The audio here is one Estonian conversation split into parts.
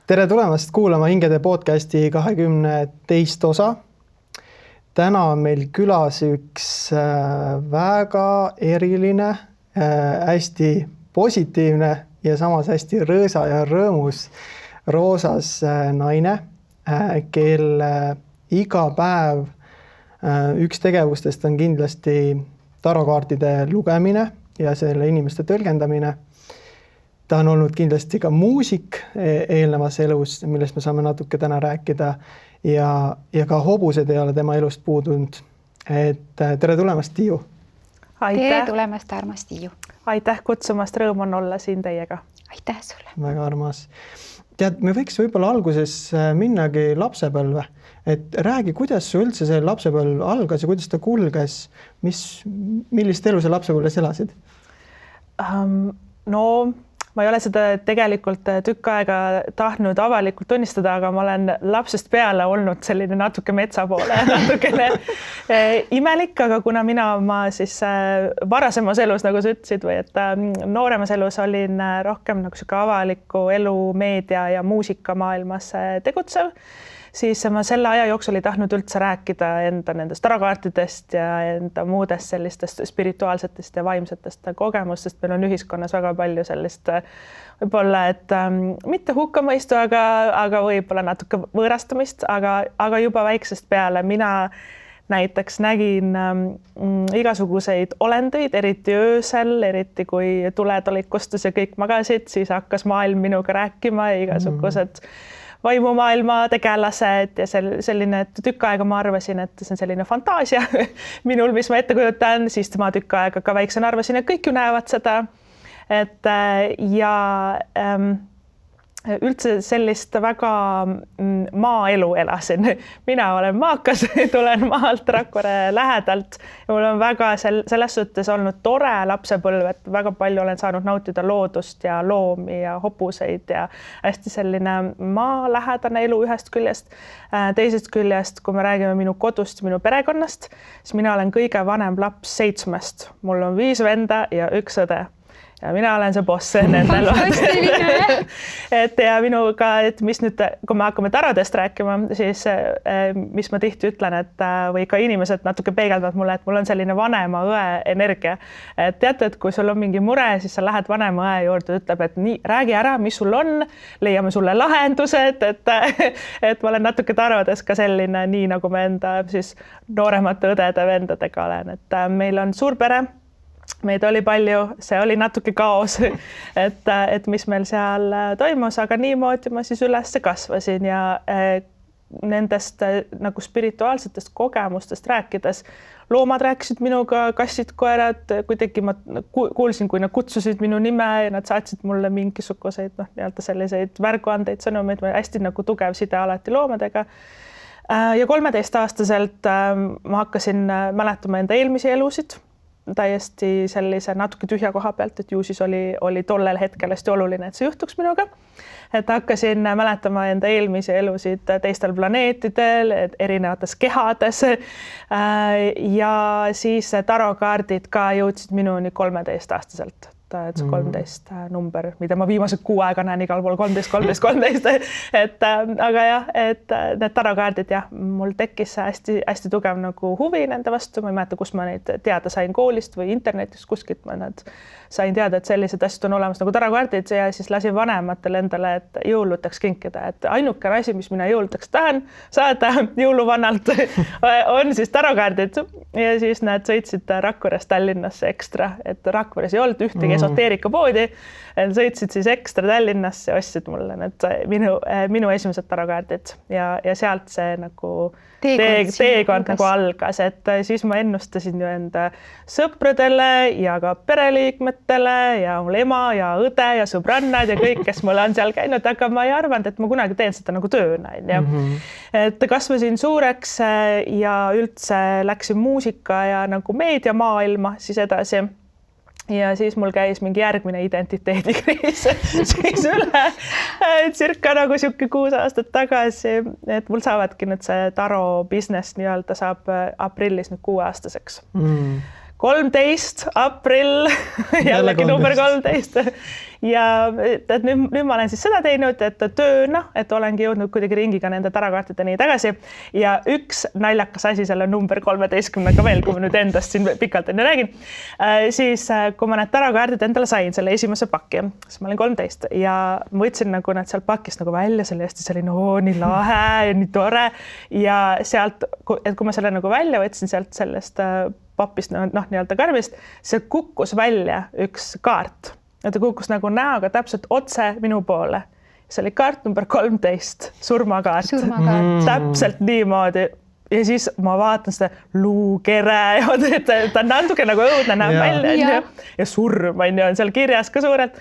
Tere tulemast kuulama Hingede podcasti 22. osa. Täna on meil külas üks väga eriline, hästi positiivne ja samas hästi rõõsa ja rõõmus roosas naine, kelle iga päev üks tegevustest on kindlasti tarokaartide lugemine ja selle inimeste tõlgendamine. Ta on olnud kindlasti ka muusik eelnevas elus, millest me saame natuke täna rääkida ja ka hobused ei ole tema elust puudunud. Tere tulemast, Tiiu! Tere tulemast, armas Tiiu! Aitäh kutsumast, rõõm on olla siin teiega. Aitäh sulle! Väga armas. Tead, me võiks võib-olla alguses minnagi lapsepõlve. Räägi, kuidas su üldse see lapsepõlv algas ja kuidas ta kulges? Millist elu sa lapsepõlves elasid? Ma ei ole seda tegelikult tükk aega tahtnud avalikult tunnistada, aga ma olen lapsest peale olnud selline natuke metsa poole, natukene imelik, aga kuna ma siis varasemas elus, nagu sa ütlesid, või et nooremas elus olin rohkem nagu siuke avaliku elu, meedia ja muusikamaailmas tegutsev, siis ma selle aja jooksul ei tahtnud üldse rääkida enda nendest tarokaartidest ja enda muudest sellistest spirituaalsetest ja vaimsetest kogemustest. Meil on ühiskonnas väga palju sellist võib-olla, et mitte hukkamõistu, aga võib-olla natuke võõrastamist, aga juba väiksest peale mina näiteks nägin igasuguseid olendeid, eriti öösel, eriti kui tuled olid kustus ja kõik magasid, siis hakkas maailm minuga rääkima ja igasugused vaimumaailma tegelased ja selline tükk aega ma arvasin, et see on selline fantaasia minul, mis ma ette kujutan, siis ma tükk aega ka väiksena arvasin, et kõik ju näevad seda. Üldse sellist väga maaelu elasin. Mina olen maakas, tulen maalt Rakvere lähedalt ja mul on väga selles suhtes olnud tore lapsepõlv, et väga palju olen saanud nautida loodust ja loomi ja hobuseid ja hästi selline maalähedane elu ühest küljest. Teisest küljest, kui me räägime minu kodust, minu perekonnast, siis mina olen kõige vanem laps 7. Mul on 5 venda ja 1 õde. Ja mina olen see boss nendel. Ja minuga, et mis nüüd, kui me hakkame tarodest rääkima, siis mis ma tihti ütlen, et või ka inimesed natuke peegeldavad mulle, et mul on selline vanema õe energia. Et teate, et kui sul on mingi mure, siis sa lähed vanema õe juurde, ütleb, et nii, räägi ära, mis sul on, leiame sulle lahendused, et ma olen natuke tarodes ka selline, nii nagu me enda siis nooremate õdede vendadega olen. Et meil on suur pere. Meid oli palju, see oli natuke kaos, et mis meil seal toimus, aga niimoodi ma siis üles kasvasin ja nendest nagu spirituaalsetest kogemustest rääkides. Loomad rääkisid minuga, kassid, koerad, kuidagi ma kuulsin, kui nad kutsusid minu nime ja nad saatsid mulle mingisuguseid selliseid värguandeid, sõnumeid, hästi nagu tugev side alati loomadega. Ja 13-aastaselt ma hakkasin mäletama enda eelmisi elusid, täiesti sellise natuke tühja koha pealt, et ju siis oli tollel hetkel hästi oluline, et see juhtuks minuga. Et hakkasin mäletama enda eelmisi elusid teistel planeetidel, erinevates kehades ja siis tarokaardid ka jõudsid minuni 13-aastaselt. Et see 13 number, mida ma viimased 6 aega näen igal pool 13. Aga jah, et need tarokaardid mul tekkis hästi tugev nagu huvi nende vastu. Ma ei mäleta, kus ma neid teada sain koolist või internetist kuskilt. Ma sain teada, et sellised asjad on olemas nagu tarokaardid ja siis lasin vanematel endale, et jõulutaks kinkida. Et ainuke asi, mis mina jõulutaks tahan saada jõuluvannalt on siis tarokaardid ja siis nad sõitsid Rakverest Tallinnasse ekstra, et Rakveres ei olnud ühtegi esoteerikapoodi, sõitsid siis ekstra Tallinnasse, ostsid mulle need minu esimesed tarokaardid ja sealt see nagu teekond nagu algas, et siis ma ennustasin ju enda sõpradele ja ka pereliikmetele ja mul ema ja õde ja sõbrannad ja kõik, kes mul on seal käinud, aga ma ei arvanud, et ma kunagi teen seda nagu tööna. Et kasvasin suureks ja üldse läksin muusika ja nagu meediamaailma siis edasi. Ja siis mul käis mingi järgmine identiteedikriis siis üle circa nagu siuke 6 aastat tagasi, et mul saavadki nüüd see taro business nii-öelda saab aprillis nüüd 6-aastaseks. 13 aprill, jällegi number 13 ja et nüüd ma olen siis seda teinud, et tööna, et olengi jõudnud kuidagi ringiga nende tarakaartideni tagasi ja üks naljakas asi selle number 13-ga veel, kui ma nüüd endast siin pikalt enne räägin, siis kui ma need tarakaardid endale sain selle esimese pakki, siis ma olin 13 ja ma võtsin nagu nad sealt pakist nagu välja, selle hästi selline nii lahe ja nii tore ja sealt, et kui ma selle nagu välja võtsin sealt sellest papist, nii-öelda karbist, see kukkus välja üks kaart. Ja ta kukkus nagu näoga täpselt otse minu poole. See oli kaart number 13, surmakaart. Täpselt niimoodi. Ja siis ma vaatan seda luukere ja ta natuke nagu õudne näeb välja ja surm on seal kirjas ka suurelt.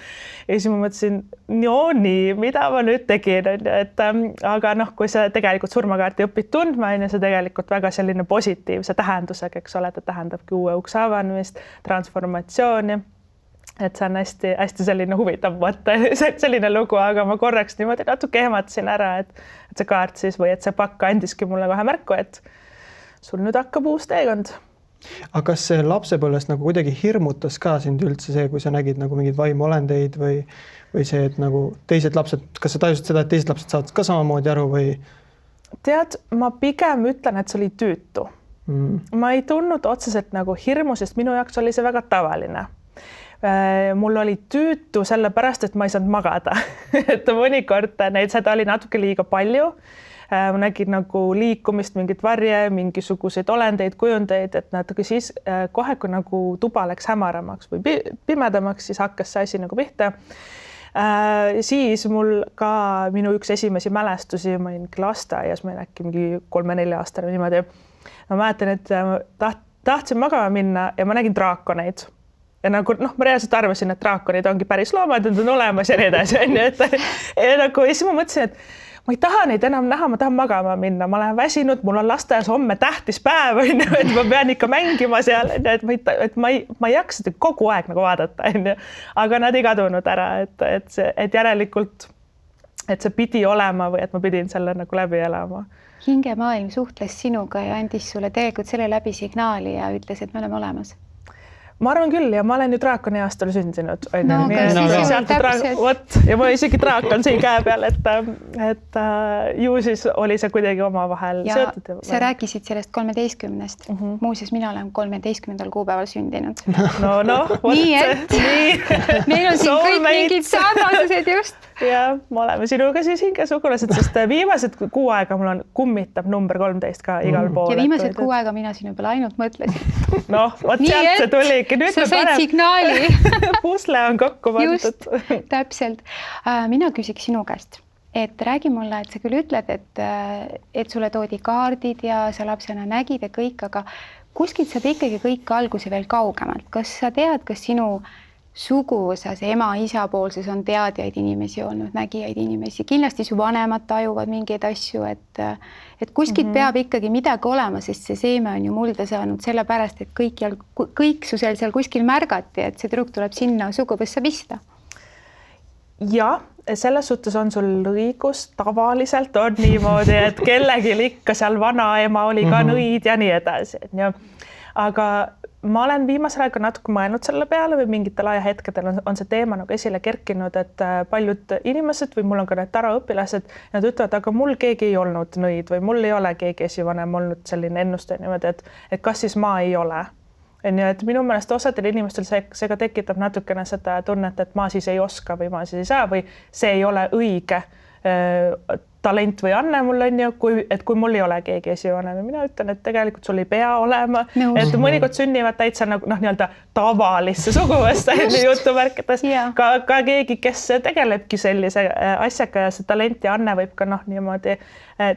Ja siis ma mõtlesin, nii, mida ma nüüd tegin, et aga kui see tegelikult surmakaarti õpid tundma, see tegelikult väga selline positiivse tähendusega, eks ole, ta tähendabki uue ukse avanemist, transformatsiooni, et see on hästi selline huvitav mõte, selline lugu, aga ma korraks niimoodi natuke ehmatasin ära, et see kaart siis või et see pakk andiski mulle kohe märku, et sul nüüd hakkab uus teekond. Aga kas see lapsepõlvest nagu kuidagi hirmutas ka sind üldse see, kui sa nägid nagu mingeid vaimuolendeid või see, et nagu teised lapsed, kas sa tajusid seda, et teised lapsed saavad ka samamoodi aru või? Tead, ma pigem ütlen, et see oli tüütu. Ma ei tundnud otseselt nagu hirmu, sest minu jaoks oli see väga tavaline. Mul oli tüütu sellepärast, et ma ei saanud magada. Et mõnikord seda oli natuke liiga palju. Ma nägin nagu liikumist, mingit varje, mingisuguseid olendeid, kujundeid, et natuke siis kohe, kui nagu tuba läks hämaramaks või pimedamaks, siis hakkas see asi nagu pihta. Siis mul ka minu üks esimesi mälestusi, ma olin lasteaias, ma olin äkki mingi 3-4 aastane niimoodi. Ma mäletan, et tahtsin magama minna ja ma nägin draakoneid. Ja nagu, ma reaalselt arvasin, et draakonid ongi päris loomad, need on olemas ja nii edasi. Ja siis ma mõtlesin, et ma ei taha neid enam näha, ma tahan magama minna, ma olen väsinud, mul on lasteaias homme tähtis päev, et ma pean ikka mängima seal, et ma ei jaksa seda kogu aeg nagu vaadata, aga nad ei kadunud ära, et järelikult, et see pidi olema või et ma pidin selle nagu läbi elama. Hingemaailm suhtles sinuga ja andis sulle tegelikult selle läbi signaali ja ütles, et me oleme olemas. Ma arvan küll ja ma olen ju draakoni aastal sündinud. No, ja ma isegi draak on siin käe peal, et ju siis oli see kuidagi omavahel seotud. Sa rääkisid sellest 13-st. Muuseas, mina olen 13. kuupäeval sündinud. Nii et meil on siin kõik mingid sarnasused just. Ja me oleme sinuga siis hingesugulased, sest viimased 6 aega mul on kummitab number 13 ka igal pool. Ja viimased 6 aega mina sinu peale ainult mõtlesin. Vot sealt see tuli. Sa said signaali. Pusle on kokku pandud. Just, täpselt. Mina küsiks sinu käest, et räägi mulle, et sa küll ütled, et sulle toodi kaardid ja sa lapsena nägid ja kõik, aga kuskilt saab ikkagi kõik alguse veel kaugemalt. Kas sa tead, kas sinu suguvõsas, ema-isa poolses on teadjaid inimesi olnud, nägijaid inimesi? Kindlasti su vanemad tajuvad mingeid asju, et kuskilt peab ikkagi midagi olema, sest see seeme on ju mulda saanud sellepärast, et kõik su seal kuskil märgati, et see tüdruk tuleb sinna suguvõssa pista. Ja, selles suhtes on sul õigus, tavaliselt on niimoodi, et kellegi ikka seal vanaema oli ka nõid ja nii edasi. Aga ma olen viimasel aega natuke mõelnud selle peale või mingitel ajahetkedel on see teema nagu esile kerkinud, et paljud inimesed või mul on ka need taraõpilased, nad ütlevad, aga mul keegi ei olnud nõid või mul ei ole keegi esivanem olnud selline ennuste niimoodi, et kas siis ma ei ole. Et minu meelest osadel inimestel see ka tekitab natukene seda tunnet, et ma siis ei oska või ma siis ei saa või see ei ole õige talent või anne mul on ju, et kui mul ei ole keegi esivanem ja mina ütlen, et tegelikult sul ei pea olema, et mõnikord sünnivad täitsa nagu nii-öelda tavalisse suguvõssa jutumärkides ka keegi, kes tegelebki sellise asjaga ja see talent ja anne võib ka niimoodi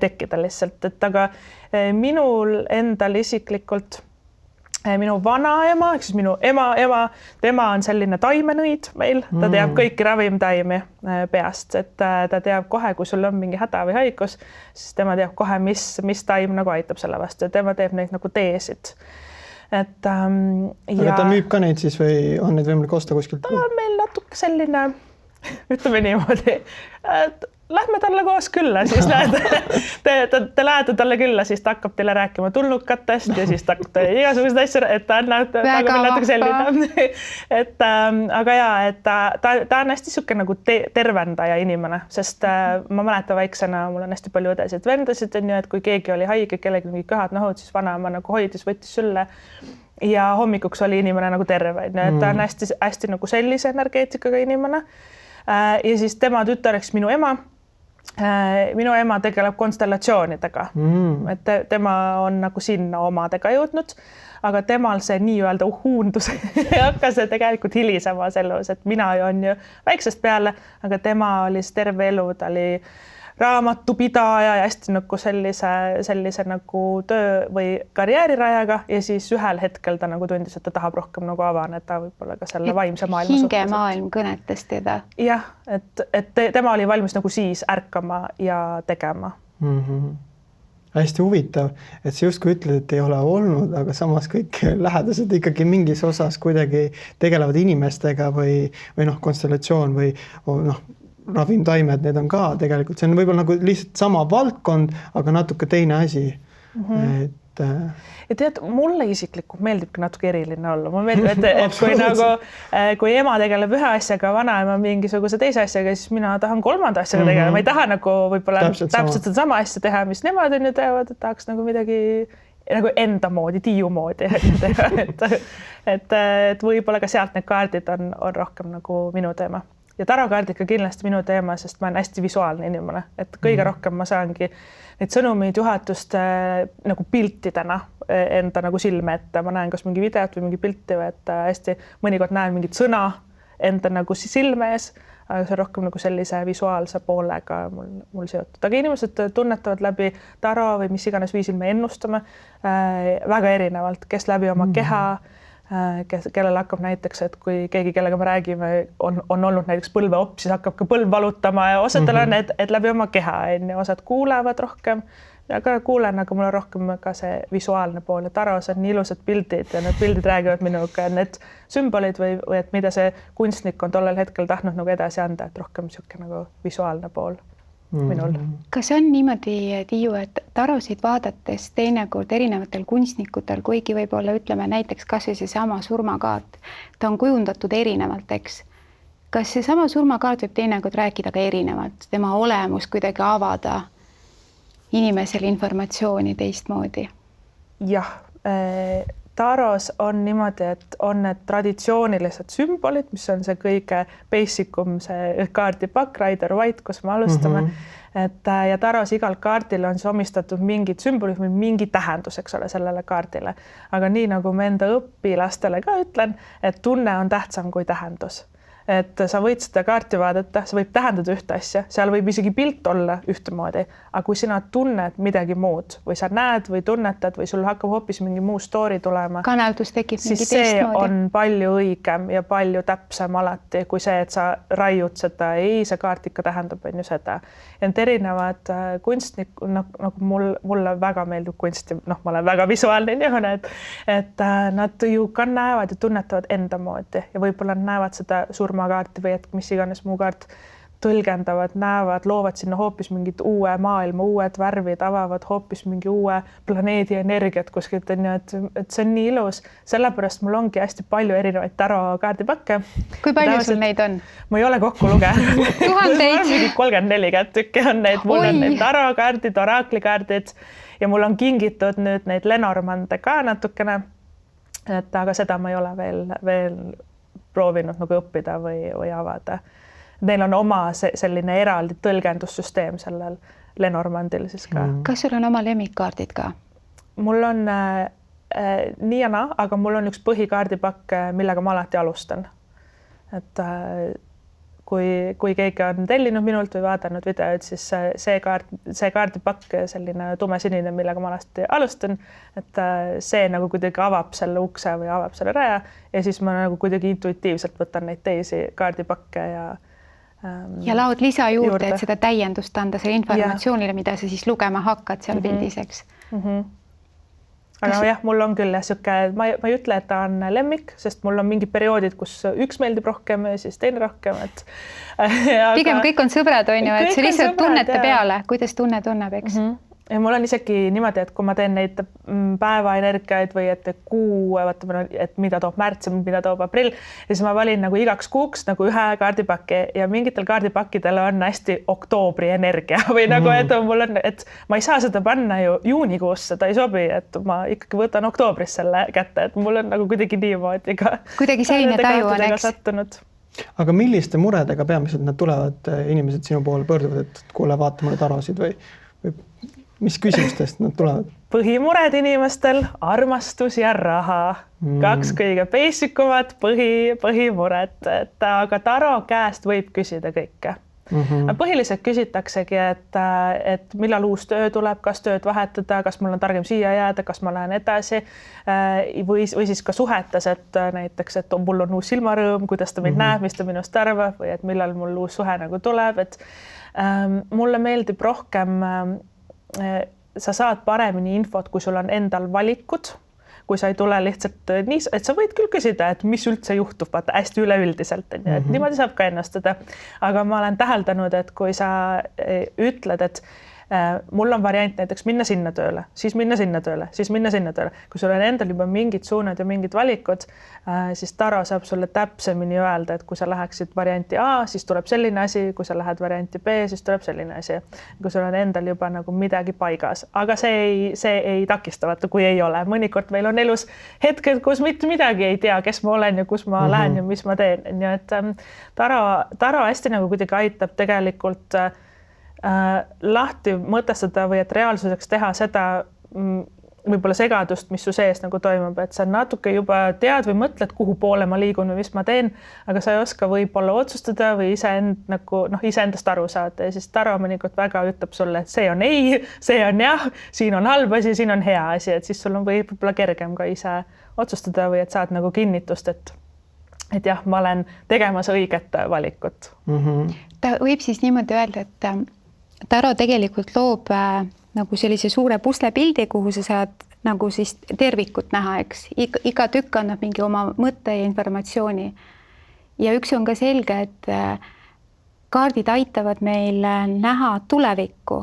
tekkida lihtsalt, et aga minul endal isiklikult minu vanaema, ehk siis minu ema, tema on selline taimenõid meil, ta teab kõiki ravimtaimi peast, et ta teab kohe, kui sul on mingi häda või haigus, siis tema teab kohe, mis taim nagu aitab selle vastu ja tema teeb neid nagu teesid. Aga ta müüb ka neid siis või on neid võimalik osta kuskilt? Ta on meil natuke selline, ütleme niimoodi, lähme talle koos külla, siis te lähete talle külla, siis ta hakkab teile rääkima tulnukatest ja siis ta hakkab teile igasugused asju, et ta on natuke selline. Aga jaa, et ta on hästi siuke nagu tervendaja inimene, sest ma mäletan väiksena, mul on hästi palju õdesid vendasid, on ju, et kui keegi oli haige, kellegi mingi köhad nahud, siis vanaema nagu hoidis, võttis sülle ja hommikuks oli inimene nagu terve, et ta on hästi nagu sellise energeetikaga inimene. Ja siis tema tütareks minu ema. Minu ema tegeleb konstellatsioonidega, et tema on nagu sinna omadega jõudnud, aga temal see nii-öelda uhuundus hakkas tegelikult hilisemas elus, et mina on ju väiksest peale, aga tema oli terve elu, ta oli raamatupidaja ja hästi nagu sellise nagu töö või karjäärirajaga ja siis ühel hetkel ta nagu tundis, et ta tahab rohkem nagu avaneda võib-olla ka selle vaimse maailma suhtes. Hingemaailm kõnetas teda. Jah, et tema oli valmis nagu siis ärkama ja tegema. Hästi huvitav, et sa justkui ütled, et ei ole olnud, aga samas kõik lähedased ikkagi mingis osas kuidagi tegelevad inimestega või konstellatsioon või ravimtaimed, need on ka tegelikult, see on võib-olla nagu lihtsalt sama valdkond, aga natuke teine asi. Ja tead, mulle isiklikult meeldibki natuke eriline olla. Mulle meeldib, et kui ema tegeleb ühe asjaga, vanaema mingisuguse teise asjaga, siis mina tahan kolmanda asjaga tegeleda. Ma ei taha nagu võib-olla täpselt sama asja teha, mis nemad on ju teevad, et tahaks nagu midagi nagu enda moodi, tiiu moodi teha. Et võib-olla ka sealt need kaardid on rohkem nagu minu teema. Ja tarokaardid ka kindlasti minu teema, sest ma olen hästi visuaalne inimene, et kõige rohkem ma saangi neid sõnumeid juhatust nagu piltidena enda nagu silme ette. Ma näen kas mingi videot või mingi pilti või et hästi mõnikord näen mingit sõna enda nagu silme ees, aga see on rohkem nagu sellise visuaalse poolega mul seotud. Aga inimesed tunnetavad läbi taro või mis iganes viisil me ennustame väga erinevalt, kes läbi oma keha, kellel hakkab näiteks, et kui keegi, kellega me räägime, on olnud näiteks põlveopp, siis hakkab ka põlv valutama ja osadel on, et läbi oma keha, osad kuulevad rohkem, aga kuulen, aga mul on rohkem ka see visuaalne pool ja taros on nii ilusad pildid ja need pildid räägivad minuga, need sümbolid või et mida see kunstnik on tollel hetkel tahtnud nagu edasi anda, et rohkem siuke nagu visuaalne pool minul. Kas on niimoodi, Tiiu, et tarosid vaadates teinekord erinevatel kunstnikutel, kuigi võib-olla ütleme näiteks kas või see sama surmakaart, ta on kujundatud erinevalt, eks? Kas see sama surmakaart võib teinekord rääkida ka erinevalt, tema olemus kuidagi avada inimesele informatsiooni teistmoodi? Jah, taros on niimoodi, et on need traditsioonilised sümbolid, mis on see kõige basicum, see kaardipakk, Rider White, kus me alustame. Ja taros igal kaardil on omistatud mingid sümbolid või mingi tähendus, eks ole, sellele kaardile. Aga nii nagu ma enda õpilastele ka ütlen, et tunne on tähtsam kui tähendus. Et sa võid seda kaarti vaadata, see võib tähendada ühte asja, seal võib isegi pilt olla ühtemoodi, aga kui sina tunned midagi muud või sa näed või tunnetad või sul hakkab hoopis mingi muu story tulema, kanaldus tekib mingi teistmoodi. Siis see on palju õigem ja palju täpsem alati kui see, et sa raiud seda, ei, see kaart ikka tähendab on ju seda. Ja need erinevad kunstnikud, nagu mulle väga meeldib kunsti, ma olen väga visuaalne inimene, et nad ju ka näevad ja tunnetavad enda moodi ja võib-olla näevad seda surmakaarti või et mis iganes muu kaart tõlgendavad, näevad, loovad sinna hoopis mingit uue maailma, uued värvid, avavad hoopis mingi uue planeedi energiat kuskilt, et see on nii ilus. Sellepärast mul ongi hästi palju erinevaid tarokaardipakke. Kui palju sul neid on? Ma ei ole kokku lugenud. Tuhandeid? 34 tükki on neid, mul on neid tarokaardid, oraklikaardid ja mul on kingitud nüüd neid Lenormande ka natukene, aga seda ma ei ole veel proovinud nagu õppida või avada. Neil on oma selline eraldi tõlgendussüsteem sellel Lenormandil siis ka. Kas sul on oma lemmikkaardid ka? Mul on nii ja naa, aga mul on üks põhikaardipakk, millega ma alati alustan. Et kui keegi on tellinud minult või vaadanud videoid, siis see kaardipakk, selline tumesinine, millega ma alati alustan, et see nagu kuidagi avab selle ukse või avab selle raja ja siis ma nagu kuidagi intuitiivselt võtan neid teisi kaardipakke ja laod lisa juurde, et seda täiendust anda selle informatsioonile, mida sa siis lugema hakkad seal pildis, eks? aga jah, mul on küll siuke, ma ei ütle, et ta on lemmik, sest mul on mingid perioodid, kus üks meeldib rohkem ja siis teine rohkem, et pigem kõik on sõbrad, on ju, et see lihtsalt tunnete peale, kuidas tunne tunneb, eks? Ja mul on isegi niimoodi, et kui ma teen neid päevaenergiaid või et kuu, vaatame, et mida toob märts ja mida toob aprill, ja siis ma valin nagu igaks kuuks nagu ühe kaardipaki ja mingitel kaardipakkidel on hästi oktoobri energia või nagu, et mul on, et ma ei saa seda panna ju juunikuusse, ta ei sobi, et ma ikkagi võtan oktoobris selle kätte, et mul on nagu kuidagi niimoodi ka. Kuidagi selline taju on, eks? Sattunud. Aga milliste muredega peamiselt nad tulevad, inimesed sinu poole pöörduvad, et kuule, vaata mulle tarosid või mis küsimustest nad tulevad? Põhimured inimestel, armastus ja raha. Kaks kõige basicumat põhimured, et aga taro käest võib küsida kõike. Põhiliselt küsitaksegi, et millal uus töö tuleb, kas tööd vahetada, kas mul on targem siia jääda, kas ma lähen edasi või siis ka suhetes, et näiteks, et mul on uus silmarõõm, kuidas ta mind näeb, mis ta minust arvab või et millal mul uus suhe nagu tuleb, et mulle meeldib rohkem sa saad paremini infot, kui sul on endal valikud, kui sa ei tule lihtsalt nii, et sa võid küll küsida, et mis üldse juhtub, vaata hästi üleüldiselt, et niimoodi saab ka ennustada. Aga ma olen täheldanud, et kui sa ütled, et mul on variant näiteks minna sinna tööle, siis minna sinna tööle, siis minna sinna tööle. Kui sul on endal juba mingid suunad ja mingid valikud, siis taro saab sulle täpsemini öelda, et kui sa läheksid varianti A, siis tuleb selline asi, kui sa lähed varianti B, siis tuleb selline asi. Kui sul on endal juba nagu midagi paigas, aga see ei takista, vaata, kui ei ole. Mõnikord meil on elus hetked, kus mitte midagi ei tea, kes ma olen ja kus ma lähen ja mis ma teen. Nii et taro hästi nagu kuidagi aitab tegelikult lahti mõtestada või et reaalsuseks teha seda võib-olla segadust, mis su sees nagu toimub, et sa natuke juba tead või mõtled, kuhu poole ma liigun või mis ma teen, aga sa ei oska võib-olla otsustada või iseendast aru saada ja siis taro mõnikord väga ütleb sulle, et see on ei, see on jah, siin on halb asi, siin on hea asi, et siis sul on võib-olla kergem ka ise otsustada või et saad nagu kinnitust, et jah, ma olen tegemas õiget valikut. Ta võib siis niimoodi öelda, et taro tegelikult loob nagu sellise suure puslepildi, kuhu sa saad nagu siis tervikut näha, eks. Iga tükk annab mingi oma mõtte ja informatsiooni. Ja üks on ka selge, et kaardid aitavad meil näha tulevikku,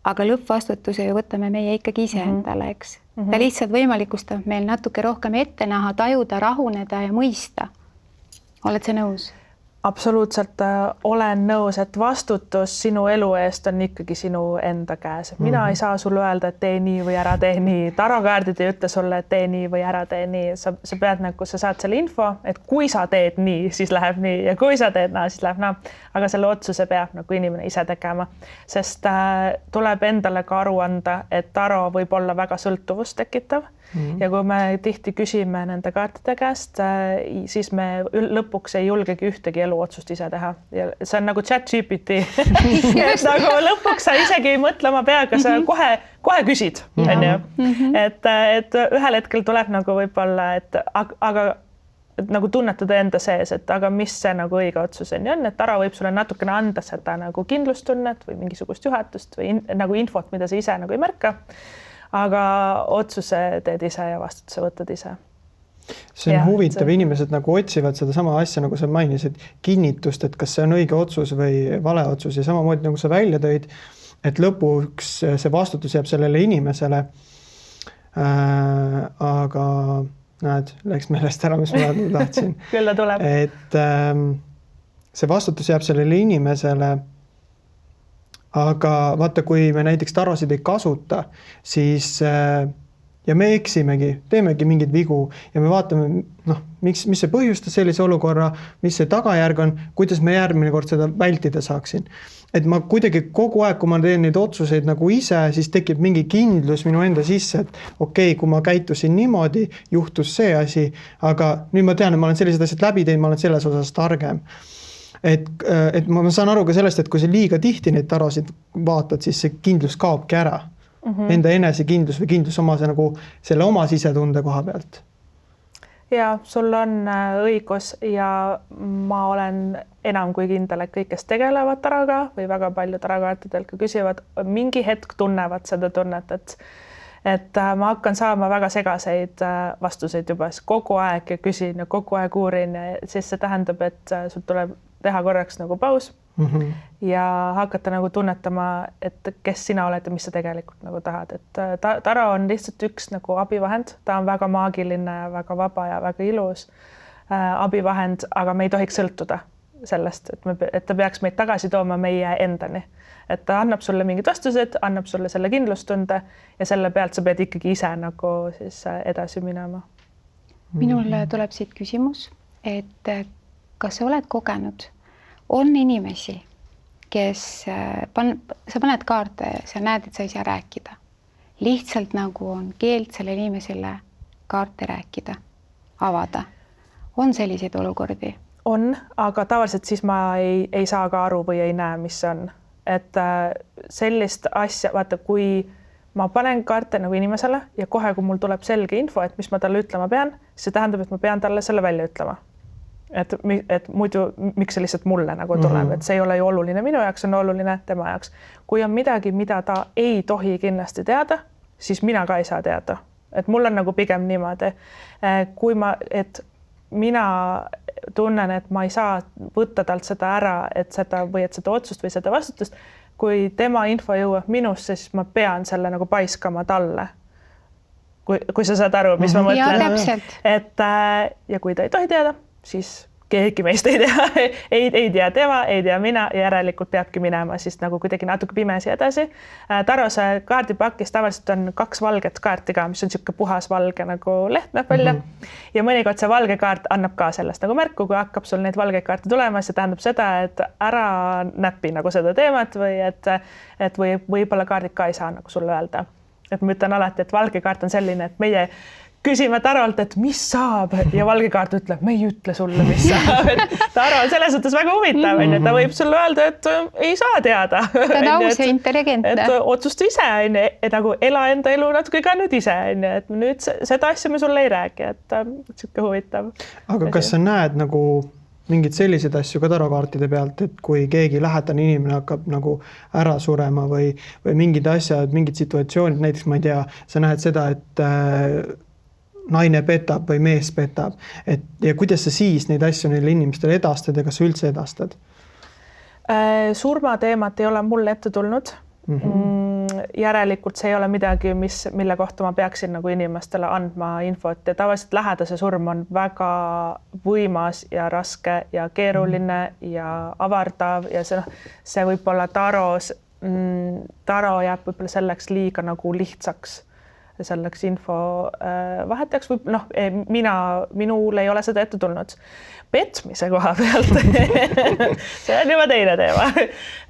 aga lõppvastutuse ju võtame meie ikkagi ise endale, eks. Ta lihtsalt võimalikustab meil natuke rohkem ette näha, tajuda, rahuneda ja mõista. Oled sa nõus? Absoluutselt olen nõus, et vastutus sinu elu eest on ikkagi sinu enda käes. Mina ei saa sulle öelda, et tee nii või ära tee nii. Tarokaardid ei ütle sulle, et tee nii või ära tee nii. Sa pead nagu, sa saad selle info, et kui sa teed nii, siis läheb nii ja kui sa teed naa, siis läheb naa. Aga selle otsuse peab nagu inimene ise tegema, sest tuleb endale ka aru anda, et taro võib olla väga sõltuvust tekitav. Ja kui me tihti küsime nende kaartide käest, siis me lõpuks ei julgegi ühtegi eluotsust ise teha. Ja see on nagu ChatGPT. Et nagu lõpuks sa isegi ei mõtle oma peaga, sa kohe küsid. Et ühel hetkel tuleb nagu võib-olla, aga nagu tunnetada enda sees, et aga mis see nagu õige otsuseni on, et taro võib sulle natukene anda seda nagu kindlustunnet või mingisugust juhatust või nagu infot, mida sa ise nagu ei märka. Aga otsuse teed ise ja vastutuse võtad ise. See on huvitav, inimesed nagu otsivad seda sama asja, nagu sa mainisid, kinnitust, et kas see on õige otsus või vale otsus ja samamoodi nagu sa välja tõid, et lõpuks see vastutus jääb sellele inimesele. Aga näed, läks meelest ära, mis ma tahtsin. Küll ta tuleb. Et see vastutus jääb sellele inimesele. Aga vaata, kui me näiteks tarosid ei kasuta, siis ja me eksimegi, teemegi mingeid vigu ja me vaatame, mis see põhjustas sellise olukorra, mis see tagajärg on, kuidas me järgmine kord seda vältida saaksin. Et ma kuidagi kogu aeg, kui ma teen neid otsuseid nagu ise, siis tekib mingi kindlus minu enda sisse, et okei, kui ma käitusin niimoodi, juhtus see asi, aga nüüd ma tean, et ma olen sellised asjad läbi teinud, ma olen selles osas targem. Et ma saan aru ka sellest, et kui sa liiga tihti neid tarosid vaatad, siis see kindlus kaobki ära. Enda enesekindlus või kindlus nagu selle oma sisetunde koha pealt. Ja sul on õigus ja ma olen enam kui kindel, et kõik, kes tegelevad taroga või väga palju tarokaartidel ka küsivad, mingi hetk tunnevad seda tunnet, et ma hakkan saama väga segaseid vastuseid juba kogu aeg ja küsin ja kogu aeg uurin ja siis see tähendab, et sul tuleb teha korraks nagu paus ja hakata nagu tunnetama, et kes sina oled ja mis sa tegelikult nagu tahad, et Taro on lihtsalt üks nagu abivahend, ta on väga maagiline ja väga vaba ja väga ilus abivahend, aga me ei tohiks sõltuda sellest, et ta peaks meid tagasi tooma meie endani. Et ta annab sulle mingid vastused, annab sulle selle kindlustunde ja selle pealt sa pead ikkagi ise nagu siis edasi minema. Minul tuleb siit küsimus, et kas sa oled kogenud, on inimesi, kes sa paned kaarte, sa näed, et sa ei saa rääkida. Lihtsalt nagu on keeld sellele inimesele kaarte rääkida, avada. On selliseid olukordi? On, aga tavaliselt siis ma ei saa ka aru või ei näe, mis see on. Et sellist asja, vaata, kui ma panen kaarte nagu inimesele ja kohe, kui mul tuleb selge info, et mis ma talle ütlema pean, see tähendab, et ma pean talle selle välja ütlema. Et muidu, miks see lihtsalt mulle nagu tuleb, et see ei ole ju oluline minu jaoks, on oluline tema jaoks. Kui on midagi, mida ta ei tohi kindlasti teada, siis mina ka ei saa teada. Et mul on nagu pigem niimoodi, kui mina tunnen, et ma ei saa võtta talt seda ära, et seda otsust või seda vastutust. Kui tema info jõuab minusse, siis ma pean selle nagu paiskama talle. Kui sa saad aru, mis ma mõtlen. Ja, täpselt. Ja kui ta ei tohi teada, siis keegi meist ei tea, ei tea tema, ei tea mina ja järelikult peabki minema siis nagu kuidagi natuke pimesi edasi. Tarose kaardipakis tavaliselt on 2 valget kaarti ka, mis on siuke puhas valge nagu leht näeb välja. Ja mõnikord see valge kaart annab ka sellest nagu märku, kui hakkab sul neid valgeid kaarte tulema, see tähendab seda, et ära näppi nagu seda teemat või et võib-olla kaardid ka ei saa nagu sulle öelda. Et ma ütlen alati, et valge kaart on selline, et meie küsime Tarolt, et mis saab ja valge kaart ütleb, me ei ütle sulle, mis saab. Taro on selles suhtes väga huvitav, ta võib sulle öelda, et ei saa teada. Ta on aus ja intelligentne. Et otsustu ise, nagu ela enda elu natuke ka nüüd ise. Et nüüd seda asja me sulle ei räägi, et siuke huvitav. Aga kas sa näed nagu mingid sellised asju ka tarokaartide pealt, et kui keegi lähedane inimene hakkab nagu ära surema või mingid asjad, mingid situatsioonid, näiteks ma ei tea, sa näed seda, et naine petab või mees petab. Ja kuidas sa siis neid asju neile inimestele edastad ja kas sa üldse edastad? Surmateemat ei ole mulle ette tulnud. Järelikult see ei ole midagi, mille kohta ma peaksin nagu inimestele andma infot ja tavaliselt lähedase surm on väga võimas ja raske ja keeruline ja avardav ja see võib olla Taro jääb võib-olla selleks liiga nagu lihtsaks. Selleks info vahetaks või minul ei ole seda ette tulnud. Petmise koha pealt. See on juba teine teema.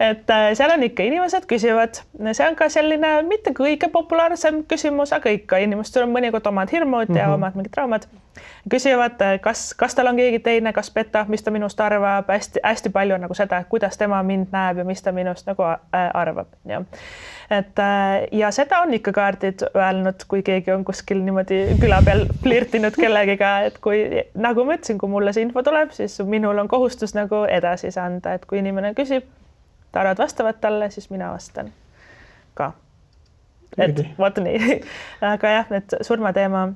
Et seal on ikka inimesed küsivad. See on ka selline mitte kõige populaarsem küsimus, aga ikka inimestel on mõnikord omad hirmud ja omad mingid traumad. Küsivad, kas tal on keegi teine, kas petab, mis ta minust arvab. Hästi palju on nagu seda, kuidas tema mind näeb ja mis ta minust nagu arvab. Ja seda on ikka kaardid öelnud, kui keegi on kuskil niimoodi küla peal flirtinud kellegiga, et kui, nagu ma ütlesin, kui mulle see info tuleb, siis minul on kohustus nagu edasi anda, et kui inimene küsib, tarad vastavad talle, siis mina vastan ka. Et vaata nii. Aga jah, et surmateema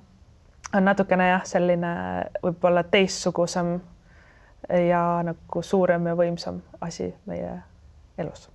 on natukene selline võib-olla teissugusem ja nagu suurem ja võimsam asi meie elus.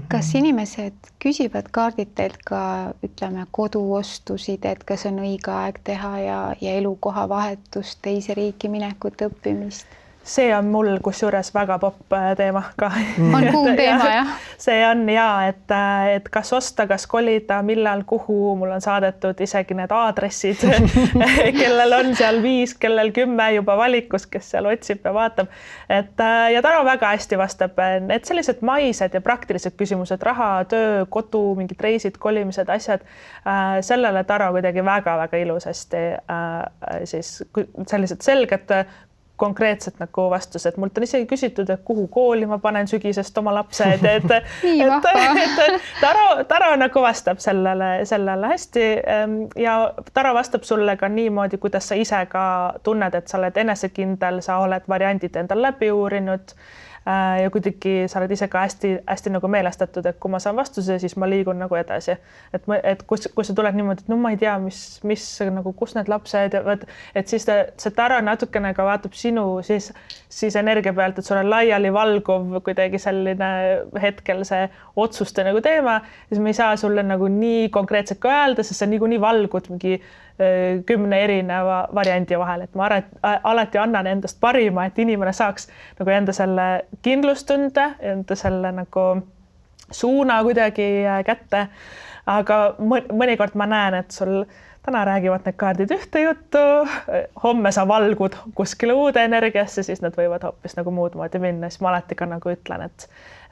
Kas inimesed küsivad kaarditelt ka, ütleme, koduostusid, et kas on õige aeg teha ja elukoha vahetust, teise riiki minekut, õppimist? See on mul kusjuures väga popp teema ka. On kuum teema, jah? See on et kas osta, kas kolida, millal, kuhu, mul on saadetud isegi need aadressid, kellel on seal 5, kellel 10 juba valikus, kes seal otsib ja vaatab. Ja Taro väga hästi vastab, et sellised maised ja praktilised küsimused, raha, töö, kodu, mingid reisid, kolimised, asjad, sellele Taro kuidagi väga-väga ilusasti siis sellised selged konkreetselt nagu vastus, et mult on isegi küsitud, et kuhu kooli ma panen sügisest oma lapsed, Taro nagu vastab sellele hästi ja Taro vastab sulle ka niimoodi, kuidas sa ise ka tunned, et sa oled enesekindel, sa oled variandid endal läbi uurinud ja kuidagi sa oled ise ka hästi nagu meelestatud, et kui ma saan vastuse, siis ma liigun nagu edasi. Et kui sa tuled niimoodi, et no ma ei tea, mis nagu, kus need lapsed ja võt, et siis see Taro natukene ka vaatab sinu siis energia pealt, et sul on laiali valguv kuidagi selline hetkel see otsuste nagu teema, siis me ei saa sulle nagu nii konkreetselt ka öelda, sest sa niikuinii valgud mingi 10 erineva variandi vahel, et ma alati annan endast parima, et inimene saaks nagu enda selle kindlustunde, enda selle nagu suuna kuidagi kätte. Aga mõnikord ma näen, et sul täna räägivad need kaardid ühte juttu, homme sa valgud kuskile uude energiasse, siis nad võivad hoopis nagu muud moodi minna. Siis ma alati ka nagu ütlen, et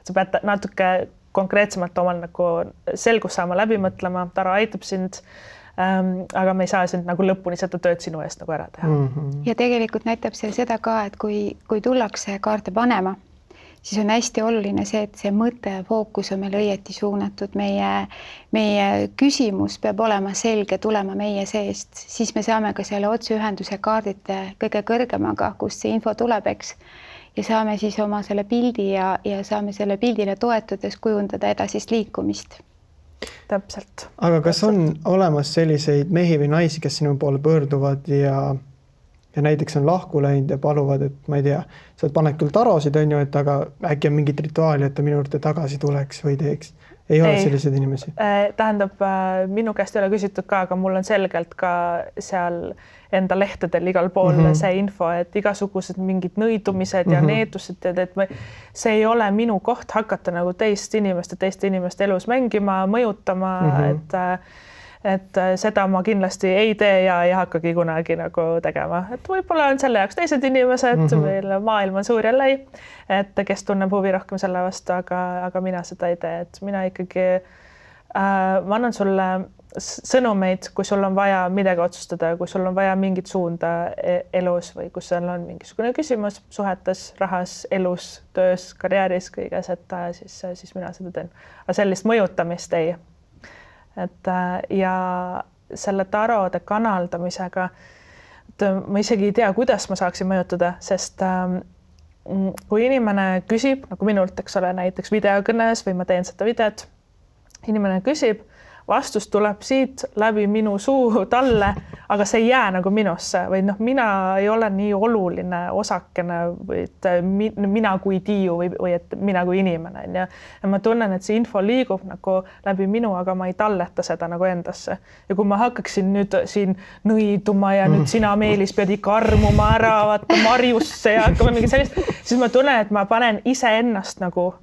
sa pead natuke konkreetsemalt omal nagu selgus saama läbi mõtlema, Taro aitab sind. Aga me ei saa sind nagu lõpuni seda tööd sinu eest nagu ära teha. Ja tegelikult näitab see seda ka, et kui tullakse kaarte panema, siis on hästi oluline see, et see mõte ja fookus on meil õieti suunatud. Meie küsimus peab olema selge, tulema meie seest, siis me saame ka selle otseühenduse kaardite kõige kõrgemaga, kust see info tuleb, eks. Ja saame siis oma selle pildi ja saame selle pildile toetudes kujundada edasist liikumist. Täpselt. Aga kas on olemas selliseid mehi või naisi, kes sinu poole pöörduvad ja näiteks on lahku läinud ja paluvad, et ma ei tea, sa paned küll tarosid, on ju, et aga äkki on mingit rituaali, et ta minu juurde tagasi tuleks või teeks? Ei ole selliseid inimesi? Tähendab, minu käest ei ole küsitud ka, aga mul on selgelt ka seal enda lehtedel igal pool see info, et igasugused mingid nõidumised ja neetused, et see ei ole minu koht hakata nagu teiste inimeste elus mängima, mõjutama, et seda ma kindlasti ei tee ja ei hakkagi kunagi nagu tegema. Et võib-olla on selle jaoks teised inimesed, meil maailm on suur ja lai, et kes tunneb huvi rohkem selle vastu, aga mina seda ei tee, et mina ikkagi ma annan sulle sõnumeid, kui sul on vaja midagi otsustada, kui sul on vaja mingit suunda elus või kus sul on mingisugune küsimus suhetes, rahas, elus, töös, karjääris, kõiges, et siis mina seda teen. Aga sellist mõjutamist ei. Et ja selle tarode kanaldamisega ma isegi ei tea, kuidas ma saaksin mõjutada, sest kui inimene küsib, nagu minult, eks ole, näiteks videokõnes või ma teen seda videot, inimene küsib, vastus tuleb siit läbi minu suu talle, aga see ei jää nagu minusse või mina ei ole nii oluline osakene või et mina kui tiiu või et mina kui inimene. Ja ma tunnen, et see info liigub nagu läbi minu, aga ma ei talleta seda nagu endasse. Ja kui ma hakkaksin nüüd siin nõiduma ja nüüd sina, Meelis, pead ikka armuma ära, vaata Marjusse ja hakkame mingi sellist, siis ma tunnen, et ma panen ise ennast nagu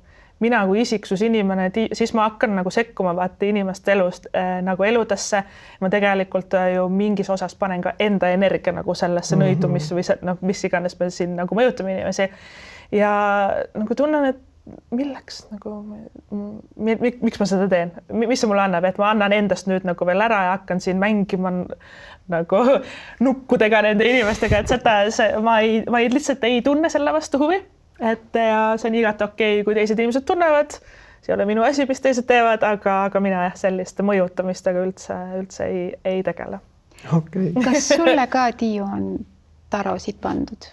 mina kui isiksus inimene, siis ma hakkan nagu sekkuma vaata inimeste elust nagu eludesse. Ma tegelikult ju mingis osas panen ka enda energia nagu sellesse nõidumisse või mis iganes me siin nagu mõjutame inimesi. Ja nagu tunnen, et milleks nagu, miks ma seda teen? Mis see mulle annab, et ma annan endast nüüd nagu veel ära ja hakkan siin mängima nagu nukkudega nende inimestega, et seda ma lihtsalt ei tunne selle vastu huvi. Et ja see on igati okei, kui teised inimesed tunnevad, see ei ole minu asi, mis teised teevad, aga mina selliste mõjutamistega üldse ei tegele. Okay. Kas sulle ka, Tiiu, on tarosid pandud?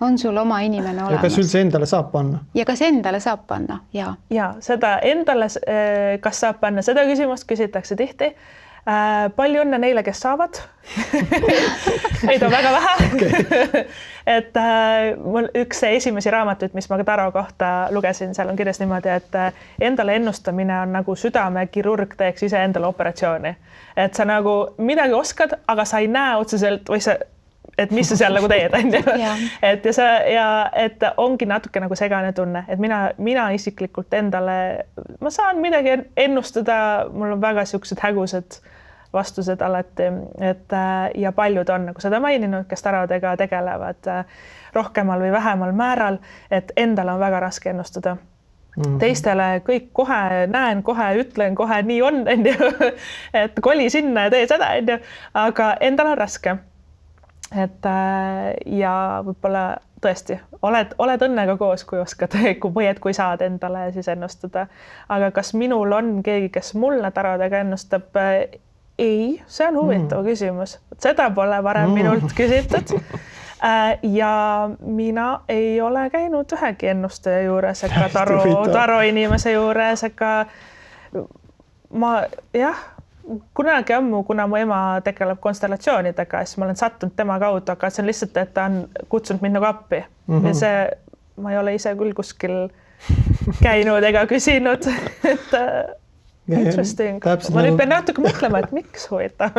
On sul oma inimene olemas? Ja kas üldse endale saab panna? Ja kas endale saab panna? Ja seda endale, kas saab panna, seda küsimust küsitakse tihti. Palju õnne neile, kes saavad. Neid on väga vähe. Okay. Et mul üks esimesi raamatuid, mis ma ka Taro kohta lugesin, seal on kirjas niimoodi, et endale ennustamine on nagu südamekirurg teeks ise endale operatsiooni. Et sa nagu midagi oskad, aga sa ei näe otseselt või et mis sa seal nagu teed. Et ongi natuke nagu segane tunne, et mina isiklikult endale, ma saan midagi ennustada, mul on väga siuksed hägused vastused alati, et ja paljud on nagu seda maininud, kes tarodega tegelevad rohkemal või vähemal määral, et endale on väga raske ennustada. Teistele kõik kohe näen, kohe ütlen, kohe nii on, et koli sinna ja tee seda, aga endale on raske. Et ja võib-olla tõesti, oled õnnega koos, kui oskad, või et kui saad endale siis ennustada. Aga kas minul on keegi, kes mulle tarodega ennustab? Ei, see on huvitav küsimus. Seda pole varem minult küsitud. Ja mina ei ole käinud ühegi ennustaja juures ega taro inimese juures ega ma kunagi ammu, kuna mu ema tegeleb konstellatsioonidega, siis ma olen sattunud tema kaudu, aga see on lihtsalt, et ta on kutsunud mind nagu appi. Ja see, ma ei ole ise küll kuskil käinud ega küsinud, et interesting. Ma nüüd pean natuke mõtlema, et miks huvitav.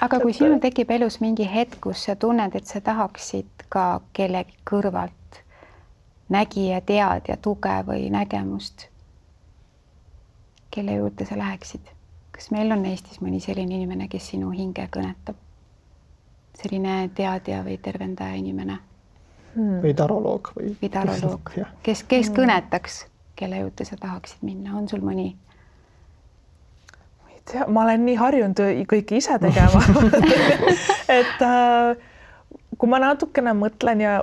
Aga kui sinul tekib elus mingi hetk, kus sa tunned, et sa tahaksid ka kellegi kõrvalt nägija tead ja tuge või nägemust, kelle juurde sa läheksid? Kas meil on Eestis mõni selline inimene, kes sinu hinge kõnetab? Selline teadja või tervendaja inimene? Või taroloog? Või taroloog. Kes kõnetaks, kelle juurde sa tahaksid minna? On sul mõni? Ma ei tea, ma olen nii harjunud kõiki ise tegema. Et kui ma natukene mõtlen ja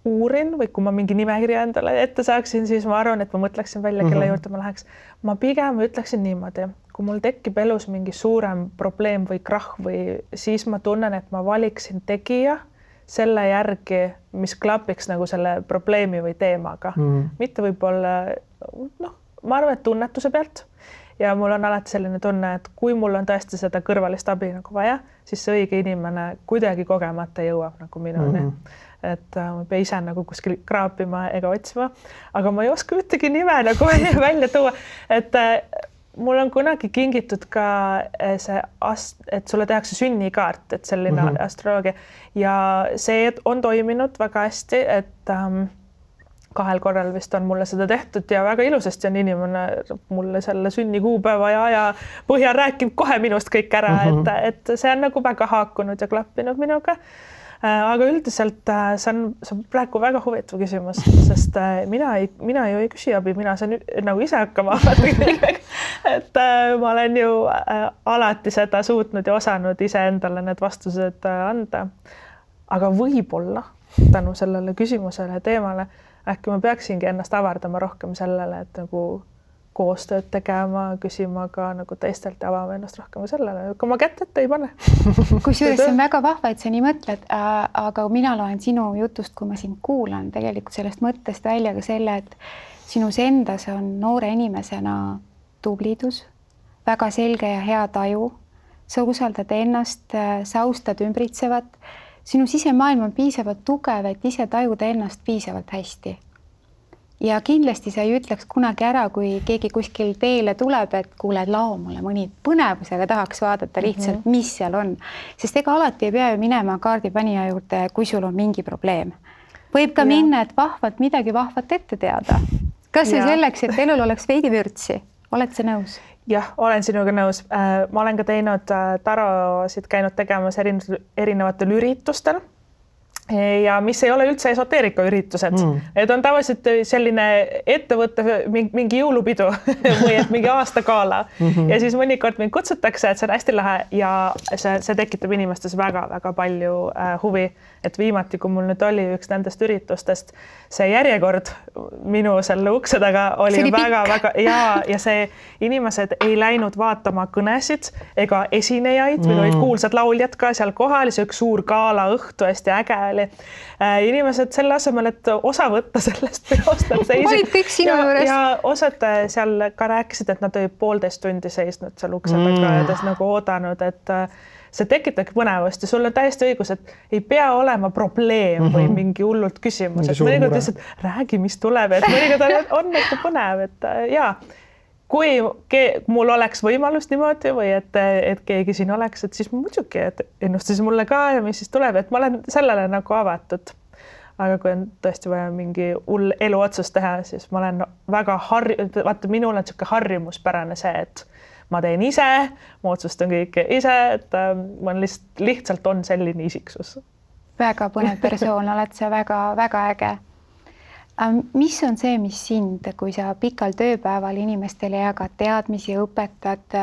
uurin või kui ma mingi nimekirja endale ette saaksin, siis ma arvan, et ma mõtleksin välja, kelle juurde ma läheks. Ma pigem ütleksin niimoodi, kui mul tekib elus mingi suurem probleem või krahh või siis ma tunnen, et ma valiksin tegija selle järgi, mis klapiks nagu selle probleemi või teemaga. Mitte võib-olla, ma arvan, et tunnetuse pealt. Ja mul on alati selline tunne, et kui mul on tõesti seda kõrvalist abi nagu vaja, siis see õige inimene kuidagi kogemata jõuab nagu minuni. Et ma pea ise nagu kuskil kraapima ega otsima, aga ma ei oska ühtegi nime nagu välja tuua, et mul on kunagi kingitud ka see, et sulle tehakse sünnikaart, et selline astroloogia ja see on toiminud väga hästi, et 2 korral vist on mulle seda tehtud ja väga ilusasti on inimene mulle selle sünnikuupäeva ja aja põhjal rääkinud kohe minust kõik ära, et see on nagu väga haakunud ja klappinud minuga. Aga üldiselt see on praegu väga huvitav küsimus, sest mina ju ei küsi abi, mina saan nagu ise hakkama. Et ma olen ju alati seda suutnud ja osanud ise endale need vastused anda. Aga võib-olla tänu sellele küsimusele teemale äkki ma peaksingi ennast avardama rohkem sellele, et nagu koostööd tegema, küsima ka nagu teistelt ja avama ennast rohkem sellele, kui ma kätt ette ei pane. Kusjuures see on väga vahva, et sa nii mõtled, aga mina loen sinu jutust, kui ma sind kuulan, tegelikult sellest mõttest välja ka selle, et sinus endas on noore inimesena tublidus, väga selge ja hea taju, sa usaldad ennast, sa austad ümbritsevat, sinu sisemaailm on piisavalt tugev, et ise tajuda ennast piisavalt hästi. Ja kindlasti sa ei ütleks kunagi ära, kui keegi kuskil teele tuleb, et kuule, lao mulle mõni põnevusega tahaks vaadata lihtsalt, mis seal on. Sest ega alati ei pea ju minema kaardipanija juurde, kui sul on mingi probleem. Võib ka minna, et vahvalt midagi vahvat ette teada. Kas see selleks, et elul oleks veidi vürtsi? Oled sa nõus? Jah, olen sinuga nõus. Ma olen ka teinud tarosid käinud tegemas erinevatel üritustel. Ja mis ei ole üldse esoteerika üritused. Need on tavaliselt selline ettevõtte mingi jõulupidu või et mingi aastakaala. Ja siis mõnikord mind kutsutakse, et see on hästi lahe ja see tekitab inimestes väga-väga palju huvi. Et viimati, kui mul nüüd oli üks nendest üritustest, see järjekord minu selle ukse taga oli väga-väga ja see inimesed ei läinud vaatama kõnesid ega esinejaid, meil olid kuulsad lauljad ka seal kohal, see üks suur gaala õhtu hästi äge oli. Inimesed selle asemel, et osa võtta sellest peost, olid kõik sinu juures. Ja osad seal ka rääkisid, et nad olid 1,5 tundi seisnud seal ukse taga ja nagu oodanud, et see tekitabki põnevust ja sul on täiesti õigus, et ei pea olema probleem või mingi hullult küsimus. Mõnikord lihtsalt räägi, mis tuleb, et mõnikord on nagu põnev, et jaa, kui mul oleks võimalus niimoodi või et keegi siin oleks, et siis muidugi, et ennustas mulle ka ja mis siis tuleb, et ma olen sellele nagu avatud. Aga kui on tõesti vaja mingi hull eluotsust teha, siis ma olen väga vaata, minul on selline harjumuspärane see, et ma teen ise, ma otsustan kõike ise, et ma lihtsalt on selline isiksus. Väga põnev persoon, oled sa väga äge. Mis on see, mis sind, kui sa pikal tööpäeval inimestele jagad teadmisi, õpetad,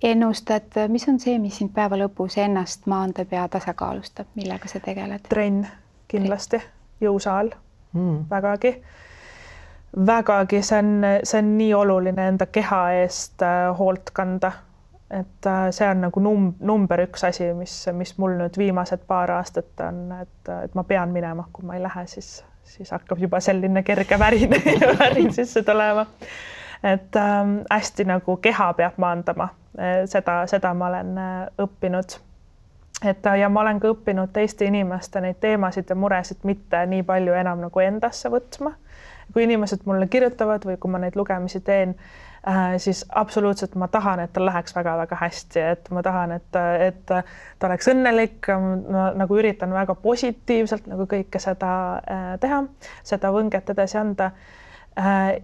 ennustad, mis on see, mis sind päeva lõpus ennast maandab ja tasakaalustab, millega sa tegeled? Trenn kindlasti, jõusaal, vägagi. See on nii oluline enda keha eest hoolt kanda, et see on nagu number üks asi, mis mul nüüd viimased paar aastat on, et ma pean minema, kui ma ei lähe, siis hakkab juba selline kerge värin sisse tulema. Et hästi nagu keha peab maandama, seda ma olen õppinud. Ja ma olen ka õppinud teiste inimeste neid teemasid ja muresid mitte nii palju enam nagu endasse võtma. Kui inimesed mulle kirjutavad või kui ma neid lugemisi teen, siis absoluutselt ma tahan, et tal läheks väga-väga hästi, et ma tahan, et ta oleks õnnelik, ma nagu üritan väga positiivselt nagu kõike seda teha, seda võnget edasi anda.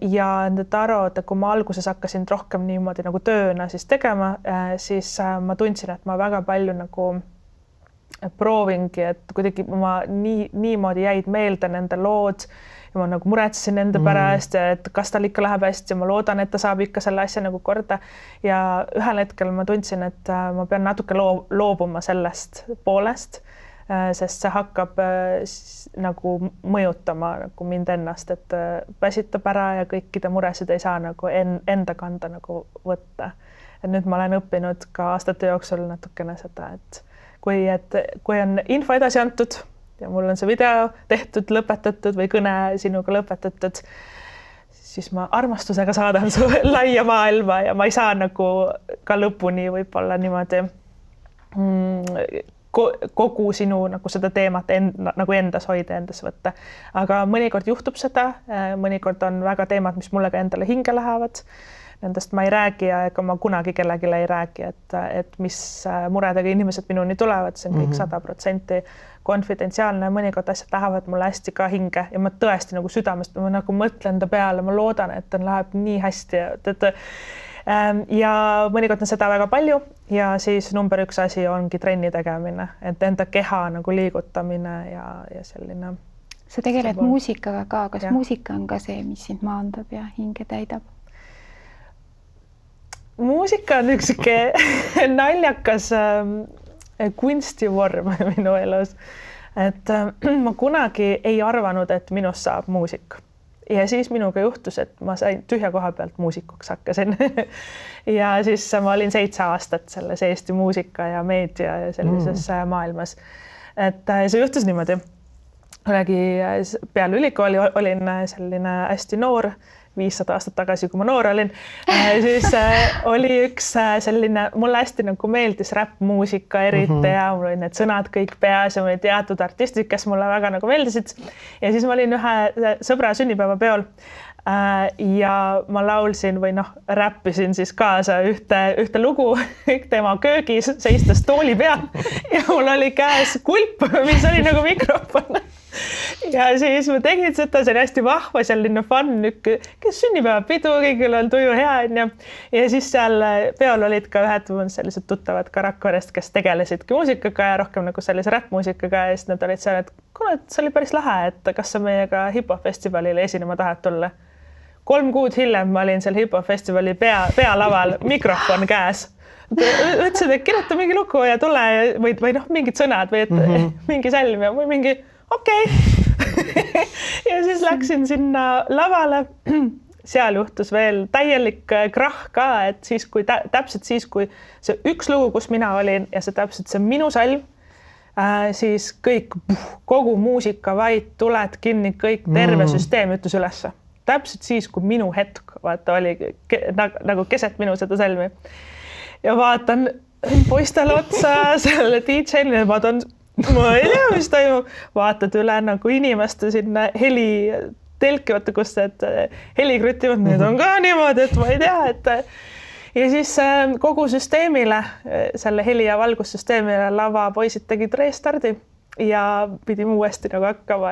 Ja Taro, et kui ma alguses hakkasin rohkem niimoodi nagu tööna siis tegema, siis ma tundsin, et ma väga palju nagu proovingi, et kuidagi ma niimoodi jäid meelde nende lood ja ma nagu muretsesin nende pärast, et kas tal ikka läheb hästi ja ma loodan, et ta saab ikka selle asja nagu korda. Ja ühel hetkel ma tundsin, et ma pean natuke loobuma sellest poolest, sest see hakkab nagu mõjutama nagu mind ennast, et väsitab ära ja kõikide muresid ei saa nagu enda kanda nagu võtta. Et nüüd ma olen õppinud ka aastate jooksul natukene seda, et kui on info edasi antud ja mul on see video tehtud, lõpetatud või kõne sinuga lõpetatud, siis ma armastusega saadan su laia maailma ja ma ei saa nagu ka lõpuni võib-olla niimoodi kogu sinu nagu seda teemat nagu endas hoida, endas võtta. Aga mõnikord juhtub seda, mõnikord on väga teemad, mis mulle ka endale hinge lähevad. Nendest ma ei räägi ja ega ma kunagi kellelegi ei räägi, et mis muredega inimesed minuni tulevad, see on kõik 100% konfidentsiaalne ja mõnikord asjad lähevad mulle hästi ka hinge ja ma tõesti nagu südamest, ma nagu mõtlen ta peale, ma loodan, et ta läheb nii hästi. Ja mõnikord on seda väga palju ja siis number üks asi ongi trenni tegemine, et enda keha nagu liigutamine ja selline. Sa tegeled muusikaga ka, kas muusika on ka see, mis sind maandab ja hinge täidab? Muusika on üks naljakas kunstivorm minu elus, et ma kunagi ei arvanud, et minust saab muusik. Ja siis minuga juhtus, et ma sain tühja koha pealt muusikuks hakkasin. Ja siis ma olin 7 aastat selles Eesti muusika ja meedia ja sellises maailmas. Et see juhtus niimoodi. Peale ülikooli olin selline hästi noor, 500 aastat tagasi, kui ma noor olin, siis oli üks selline, mulle hästi nagu meeldis räppmuusika eriti ja mul olid need sõnad kõik peas ja mul oli teatud artistid, kes mulle väga nagu meeldisid. Ja siis ma olin ühe sõbra sünnipäevapeol ja ma laulsin või räppisin siis kaasa ühte lugu tema köögis, seistes tooli peal ja mul oli käes kulp, mis oli nagu mikrofon. Ja siis ma tegin seda, see oli hästi vahva, selline fun, kes sünnipäeva pidu, kõigil on tuju hea. Ja siis seal peol olid ka ühed sellised tuttavad ka Rakverest, kes tegelesidki muusikaga ja rohkem nagu sellise räppmuusikaga ja siis nad olid seal, et kuule, see oli päris lahe, et kas sa meiega hip-hop festivalile esinema tahad tulla. 3 kuud hiljem ma olin seal hip-hop festivali pealaval, mikrofon käes. Ütlesid, et kirjuta mingi lugu ja tule või mingid sõnad või et mingi sälm ja mingi okei. Ja siis läksin sinna lavale. Seal juhtus veel täielik krahh ka, et siis kui täpselt siis, kui see üks lugu, kus mina olin ja see täpselt see minu salm, siis kogu muusika vaid tuled kinni, kõik terve süsteem ütles ülesse. Täpselt siis, kui minu hetk oli nagu keset minu seda salmi. Ja vaatan poistele otsa selle DJ-le ja vaatan, ma ei tea, mis toimub. Vaatad üle nagu inimeste sinna heli telkivad, kus helikrütivad, need on ka niimoodi, et ma ei tea, et ja siis kogu süsteemile, selle heli- ja valgussüsteemile lava poisid tegid restardi ja pidime uuesti nagu hakkama,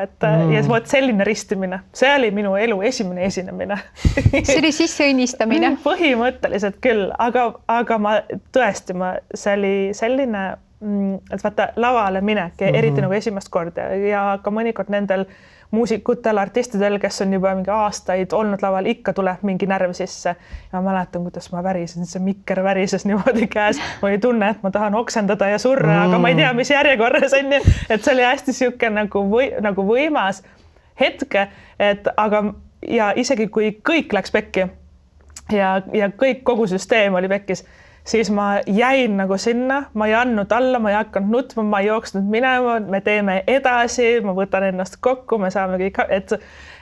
ja vot selline ristimine, see oli minu elu esimene esinemine. See oli sisseõnnistamine. Põhimõtteliselt küll, aga ma tõesti, see oli selline, et vaata lavale minek, eriti nagu esimest korda ja ka mõnikord nendel muusikutel, artistidel, kes on juba mingi aastaid olnud laval, ikka tuleb mingi närv sisse. Ja ma mäletan, kuidas ma värisin, see mikker värises niimoodi käes. Ma ei tunne, et ma tahan oksendada ja surra, aga ma ei tea, mis järjekorras on. Et see oli hästi siuke nagu võimas hetke, ja isegi kui kõik läks pekki ja kõik kogu süsteem oli pekkis, siis ma jäin nagu sinna, ma ei andnud alla, ma ei hakanud nutma, ma ei jooksnud minema, me teeme edasi, ma võtan ennast kokku, me saame kõik, et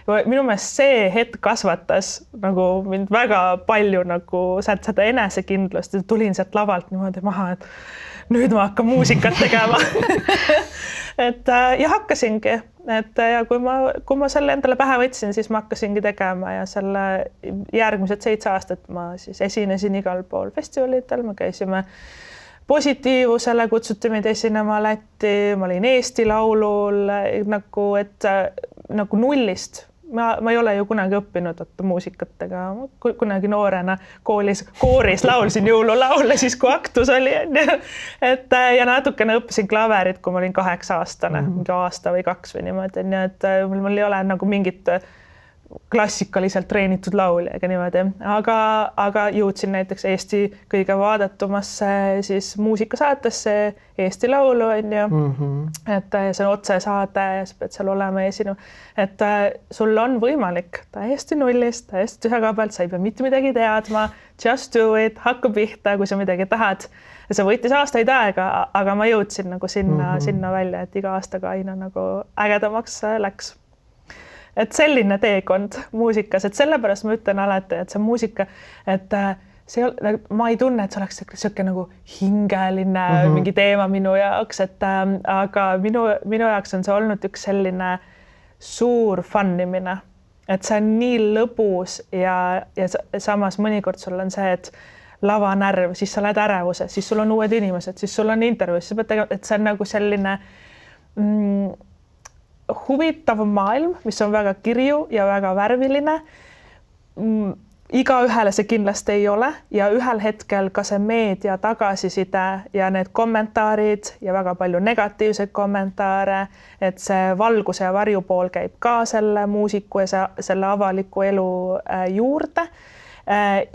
minu meelest see hetk kasvatas nagu mind väga palju nagu seda enesekindlust, et tulin sealt lavalt niimoodi maha, et nüüd ma hakkan muusikat tegema. et ja hakkasingi, et ja kui ma selle endale pähe võtsin, siis ma hakkasingi tegema ja selle järgmised 7 aastat ma siis esinesin igal pool festivalitel, me käisime Positiivusele, kutsuti meid esinema Lätti, ma olin Eesti Laulul nagu, et nagu nullist. Ma ei ole ju kunagi õppinud muusikat, aga kunagi noorena kooris laulsin jõululaule, siis kui aktus oli. Et, ja natukene õppisin klaverit, kui ma olin 8-aastane, mingi aasta või 2 või niimoodi. Et mul ei ole nagu mingit klassikaliselt treenitud laulja ega niimoodi, aga jõudsin näiteks Eesti kõige vaadatumasse siis muusikasaatesse Eesti Laulu on ju, et see on otsesaade ja sa pead seal olema esinema, et sul on võimalik täiesti nullist, täiesti tühja pealt, sa ei pea mitte midagi teadma, just do it, hakka pihta, kui sa midagi tahad. Ja see võttis aastaid aega, aga ma jõudsin nagu sinna välja, et iga aastaga aina nagu ägedamaks läks. Et selline teekond muusikas, et sellepärast ma ütlen alati, et see muusika, et ma ei tunne, et see oleks selline nagu hingeline mingi teema minu jaoks, et aga minu jaoks on see olnud üks selline suur fannimine, et see on nii lõbus ja samas mõnikord sul on see, et lavanärv, siis sa lähed ärevuse, siis sul on uued inimesed, siis sul on intervjuus, sa pead tegema, et see on nagu selline huvitav maailm, mis on väga kirju ja väga värviline. Igaühele see kindlasti ei ole ja ühel hetkel ka see meedia tagasiside ja need kommentaarid ja väga palju negatiivseid kommentaare, et see valguse ja varju pool käib ka selle muusiku ja selle avaliku elu juurde.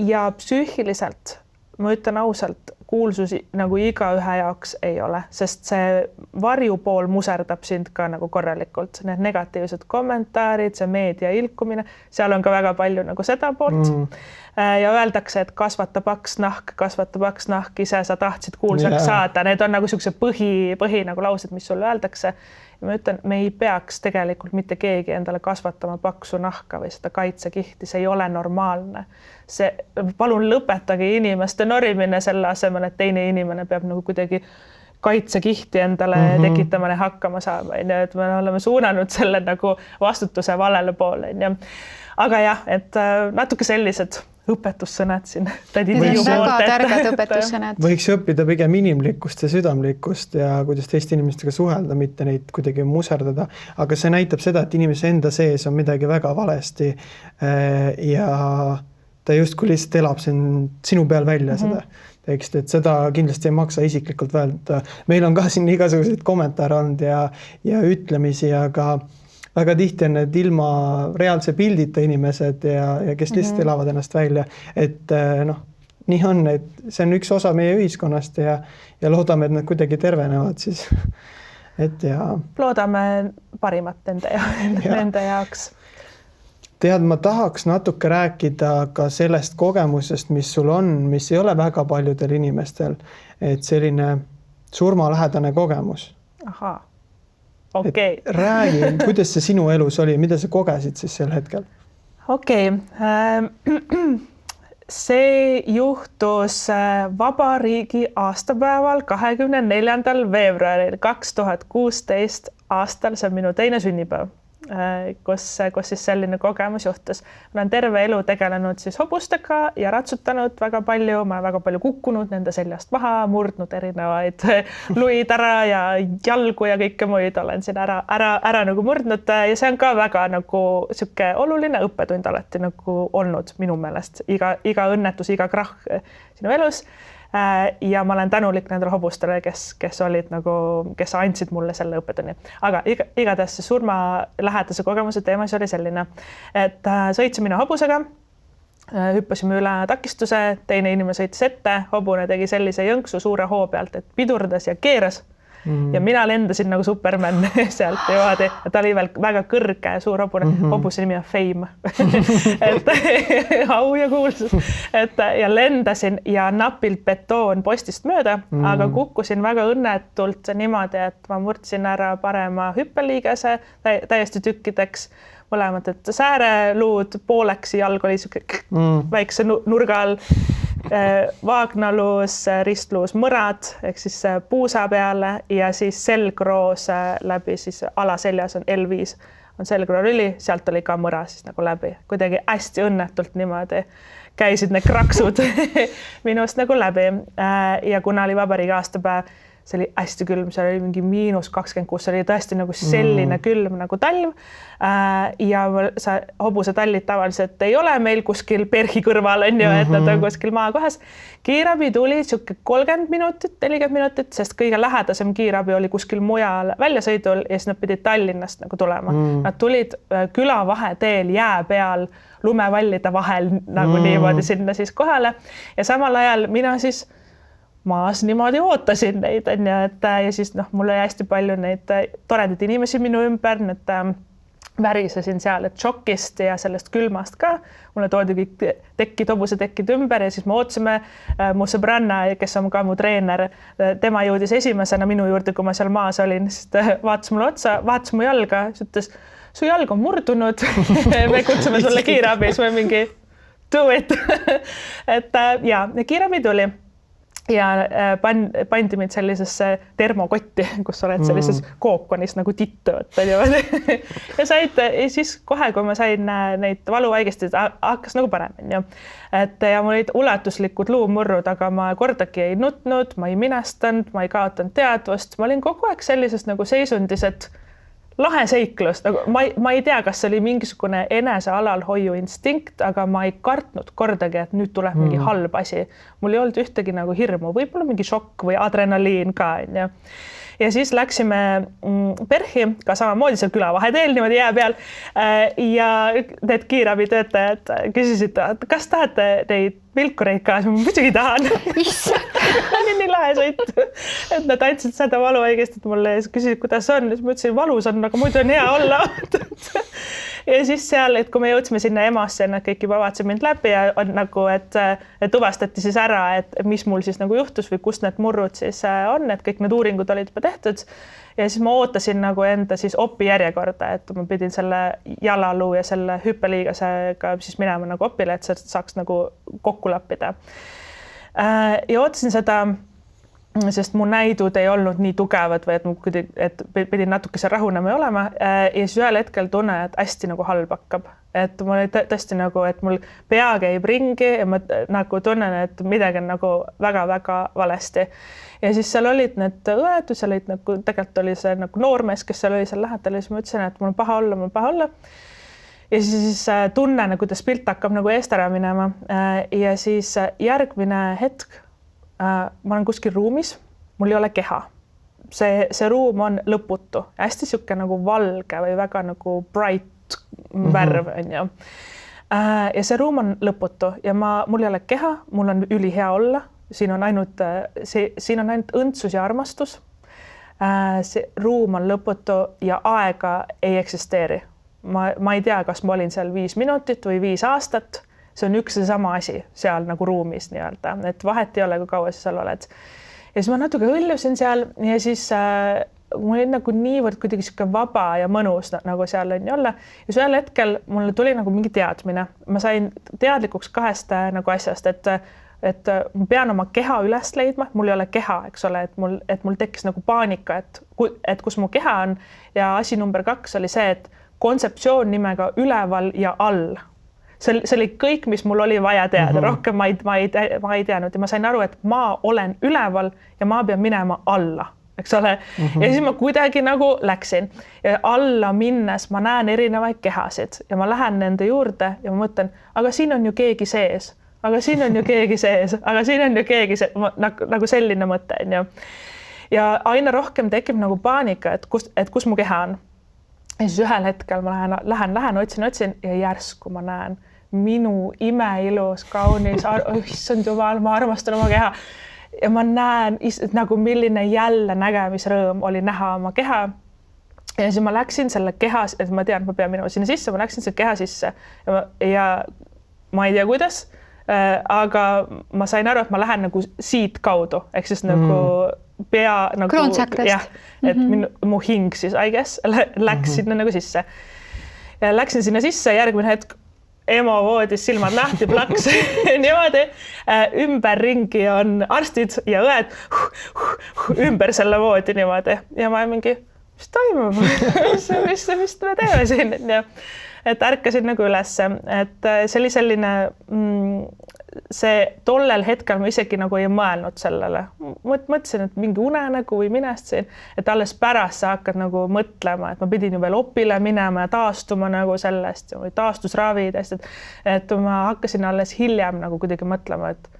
Ja psüühiliselt, ma ütlen ausalt, kuulsusi nagu igaühe jaoks ei ole, sest see varjupool muserdab sind ka nagu korralikult. Need negatiivsed kommentaarid, see meedia ilkumine, seal on ka väga palju nagu seda poolt. Ja öeldakse, et kasvata paks nahk, ise sa tahtsid kuulsaks saada. Need on nagu selline põhi nagu laused, mis sulle öeldakse. Ja ma ütlen, me ei peaks tegelikult mitte keegi endale kasvatama paksu nahka või seda kaitsekihti, see ei ole normaalne. Palun lõpetage inimeste norimine selle asemel, et teine inimene peab nagu kuidagi kaitsekihti endale tekitama ja hakkama saama. Et me oleme suunanud selle nagu vastutuse valele poole. Aga jah, et natuke sellised õpetussõnad siin. Need on väga tärgad õpetussõnad. Võiks õppida pigem inimlikkust ja südamlikkust ja kuidas teiste inimestega suhelda, mitte neid kuidagi muserdada. Aga see näitab seda, et inimese enda sees on midagi väga valesti ja ta justkui lihtsalt elab sinu peal välja seda. Et seda kindlasti ei maksa isiklikult öelda. Meil on ka siin igasuguseid kommentaare olnud ja ütlemisi, aga väga tihti on need ilma reaalse pildita inimesed ja kes lihtsalt elavad ennast välja. Et nii on, et see on üks osa meie ühiskonnast ja loodame, et nad kuidagi tervenevad siis. Loodame parimat nende jaoks. Tead, ma tahaks natuke rääkida ka sellest kogemusest, mis sul on, mis ei ole väga paljudel inimestel, et selline surmalähedane kogemus. Ahaa. Okay. Räägi, kuidas see sinu elus oli, mida sa kogesid siis sel hetkel? Okei. See juhtus vabariigi aastapäeval 24. veebruaril 2016 aastal, see on minu teine sünnipäev, kus siis selline kogemus juhtus. Ma olen terve elu tegelenud siis hobustega ja ratsutanud väga palju, ma olen väga palju kukkunud nende seljast maha, murdnud erinevaid luid ära ja jalgu ja kõike muid olen siin ära nagu murdnud ja see on ka väga nagu siuke oluline õppetund alati nagu olnud minu meelest. Iga õnnetus, iga krahh sinu elus. Ja ma olen tänulik nendele hobustele, kes olid nagu, kes andsid mulle selle õppetunni. Aga igatahes see surma lähedase kogemuse teemas oli selline, et sõitsime hobusega, hüppasime üle takistuse, teine inimene sõitis ette, hobune tegi sellise jõnksu suure hoo pealt, et pidurdas ja keeras ja mina lendasin nagu Superman sealt niimoodi, ta oli veel väga kõrge, suur hobune, hobuse nimi on Fame et au ja kuulsus, et ja lendasin ja napilt betoon postist mööda, aga kukkusin väga õnnetult niimoodi, et ma murdsin ära parema hüppeliigese täiesti tükkideks, mõlemad, et sääreluud pooleks, jalg oli väikse nurga all, vaagnaluus, ristluus mõrad, ehk siis puusa peale ja siis selgroos läbi, siis alaseljas on L5, on selgroolüli, sealt oli ka mõra siis nagu läbi. Kuidagi hästi õnnetult niimoodi käisid need kraksud minust nagu läbi ja kuna oli vabariigi aastapäev, see oli hästi külm, seal oli mingi -26, see oli tõesti nagu selline külm nagu talv ja hobuse tallid tavaliselt ei ole meil kuskil perhi kõrval, on ju, et nad on kuskil maakohas. Kiirabi tuli siuke 30 minutit, 40 minutit, sest kõige lähedasem kiirabi oli kuskil mujal väljasõidul ja siis nad pidid Tallinnast nagu tulema. Nad tulid külavaheteel jää peal lumevallide vahel nagu niimoodi sinna siis kohale ja samal ajal mina siis maas niimoodi ootasin neid, et ja siis mul oli hästi palju neid toredaid inimesi minu ümber, need värisesin seal, et šokist ja sellest külmast ka. Mulle toodi kõik tekid, hobuse tekid ümber ja siis me ootasime mu sõbranna, kes on ka mu treener. Tema jõudis esimesena minu juurde, kui ma seal maas olin, siis ta vaatas mulle otsa, vaatas mu jalga, siis ütles, su jalg on murdunud, me kutsume sulle kiirabi, siis me mingi do it. et ja kiirabi tuli. Ja pandi mind sellisesse termokotti, kus oled sellises kookonis nagu tittu. Ja siis kohe, kui ma sain neid valuvaigestid, hakkas nagu parem. Ja mul olid ulatuslikud luumurrud, aga ma kordagi ei nutnud, ma ei minestanud, ma ei kaotanud teadvust. Ma olin kogu aeg sellises nagu seisundis, et lahe seiklus, ma ei tea, kas see oli mingisugune enese alalhoiu instinkt, aga ma ei kartnud kordagi, et nüüd tuleb mingi halb asi. Mul ei olnud ühtegi nagu hirmu, võib-olla mingi šokk või adrenaliin ka. Ja siis läksime perhi, ka samamoodi seal külavaheteel niimoodi jää peal ja need kiirabitöötajad küsisid, kas tahate neid vilkureid ka? Ma muidugi tahan. Oli nii lahe sõit. Et nad andsid seda valuvaigest, et mulle küsisid, kuidas on. Siis ma ütlesin, valus on, aga muidu on hea olla. Ja siis seal, et kui me jõudsime sinna EMO-sse, nad kõik juba vaatasid mind läbi ja on nagu, et tuvastati siis ära, et mis mul siis nagu juhtus või kust need murrud siis on, et kõik need uuringud olid juba tehtud. Ja siis ma ootasin nagu enda siis opi järjekorda, et ma pidin selle jalaluu ja selle hüppeliigasega siis minema nagu opile, et saaks nagu kokku lappida. Ja ootasin seda, sest mu näidud ei olnud nii tugevad või et pidin natukese rahunema olema ja siis ühel hetkel tunnen, et hästi nagu halb hakkab. Et mul oli tõesti nagu, et mul pea käib ringi ja ma nagu tunnen, et midagi on nagu väga-väga valesti. Ja siis seal olid need õed, seal olid nagu, tegelikult oli see nagu noormees, kes seal oli seal lähedal ja siis ma ütlesin, et mul on paha olla. Ja siis tunnen, kuidas pilt hakkab nagu eest ära minema ja siis järgmine hetk ma olen kuskil ruumis, mul ei ole keha. See ruum on lõputu, hästi siuke nagu valge või väga nagu bright värv on ju. Ja see ruum on lõputu ja mul ei ole keha, mul on ülihea olla. Siin on ainult õndsus ja armastus. See ruum on lõputu ja aega ei eksisteeri. Ma ei tea, kas ma olin seal 5 minutit või 5 aastat. See on üks ja sama asi seal nagu ruumis nii-öelda, et vahet ei ole, kui kaua sa seal oled. Ja siis ma natuke hõljusin seal ja siis mul oli nagu niivõrd kuidagi siuke vaba ja mõnus nagu seal on olla. Ja ühel hetkel mulle tuli nagu mingi teadmine. Ma sain teadlikuks 2 nagu asjast, et ma pean oma keha üles leidma, mul ei ole keha, eks ole, et mul tekkis nagu paanika, et kus mu keha on. Ja asi number 2 oli see, et kontseptsioon nimega üleval ja all. See oli kõik, mis mul oli vaja teada. Rohkem ma ei teadnud ja ma sain aru, et ma olen üleval ja ma pean minema alla, eks ole. Ja siis ma kuidagi nagu läksin ja alla minnes ma näen erinevaid kehasid ja ma lähen nende juurde ja ma mõtlen, aga siin on ju keegi sees, aga siin on ju keegi sees, aga siin on ju keegi sees, nagu selline mõte on ju. Ja aina rohkem tekib nagu paanika, et kus mu keha on. Ja siis ühel hetkel ma lähen, otsin ja järsku ma näen minu imeilus, kaunis, issand jumal, ma armastan oma keha. ja ma näen nagu milline jälle nägemisrõõm oli näha oma keha. Ja siis ma läksin selle keha, et ma tean, ma pean minema sinna sisse, ma läksin selle keha sisse ja ma ei tea, kuidas, aga ma sain aru, et ma lähen nagu siit kaudu, ehk siis nagu pea nagu, kroonsakrast. Et mu hing siis, I guess, läks sinna nagu sisse. Ja läksin sinna sisse, järgmine hetk emo voodis, silmad lahti, plaks niimoodi. Ümberringi on arstid ja õed ümber selle voodi niimoodi ja ma mingi mis toimub, mis me teeme siin, et ärkasin nagu ülesse, et see oli selline, see tollel hetkel ma isegi nagu ei mõelnud sellele. Mõtlesin, et mingi unenägu või minestsin, et alles pärast sa hakkad nagu mõtlema, et ma pidin ju veel opile minema ja taastuma nagu sellest või taastusravidest, et ma hakkasin alles hiljem nagu kuidagi mõtlema, et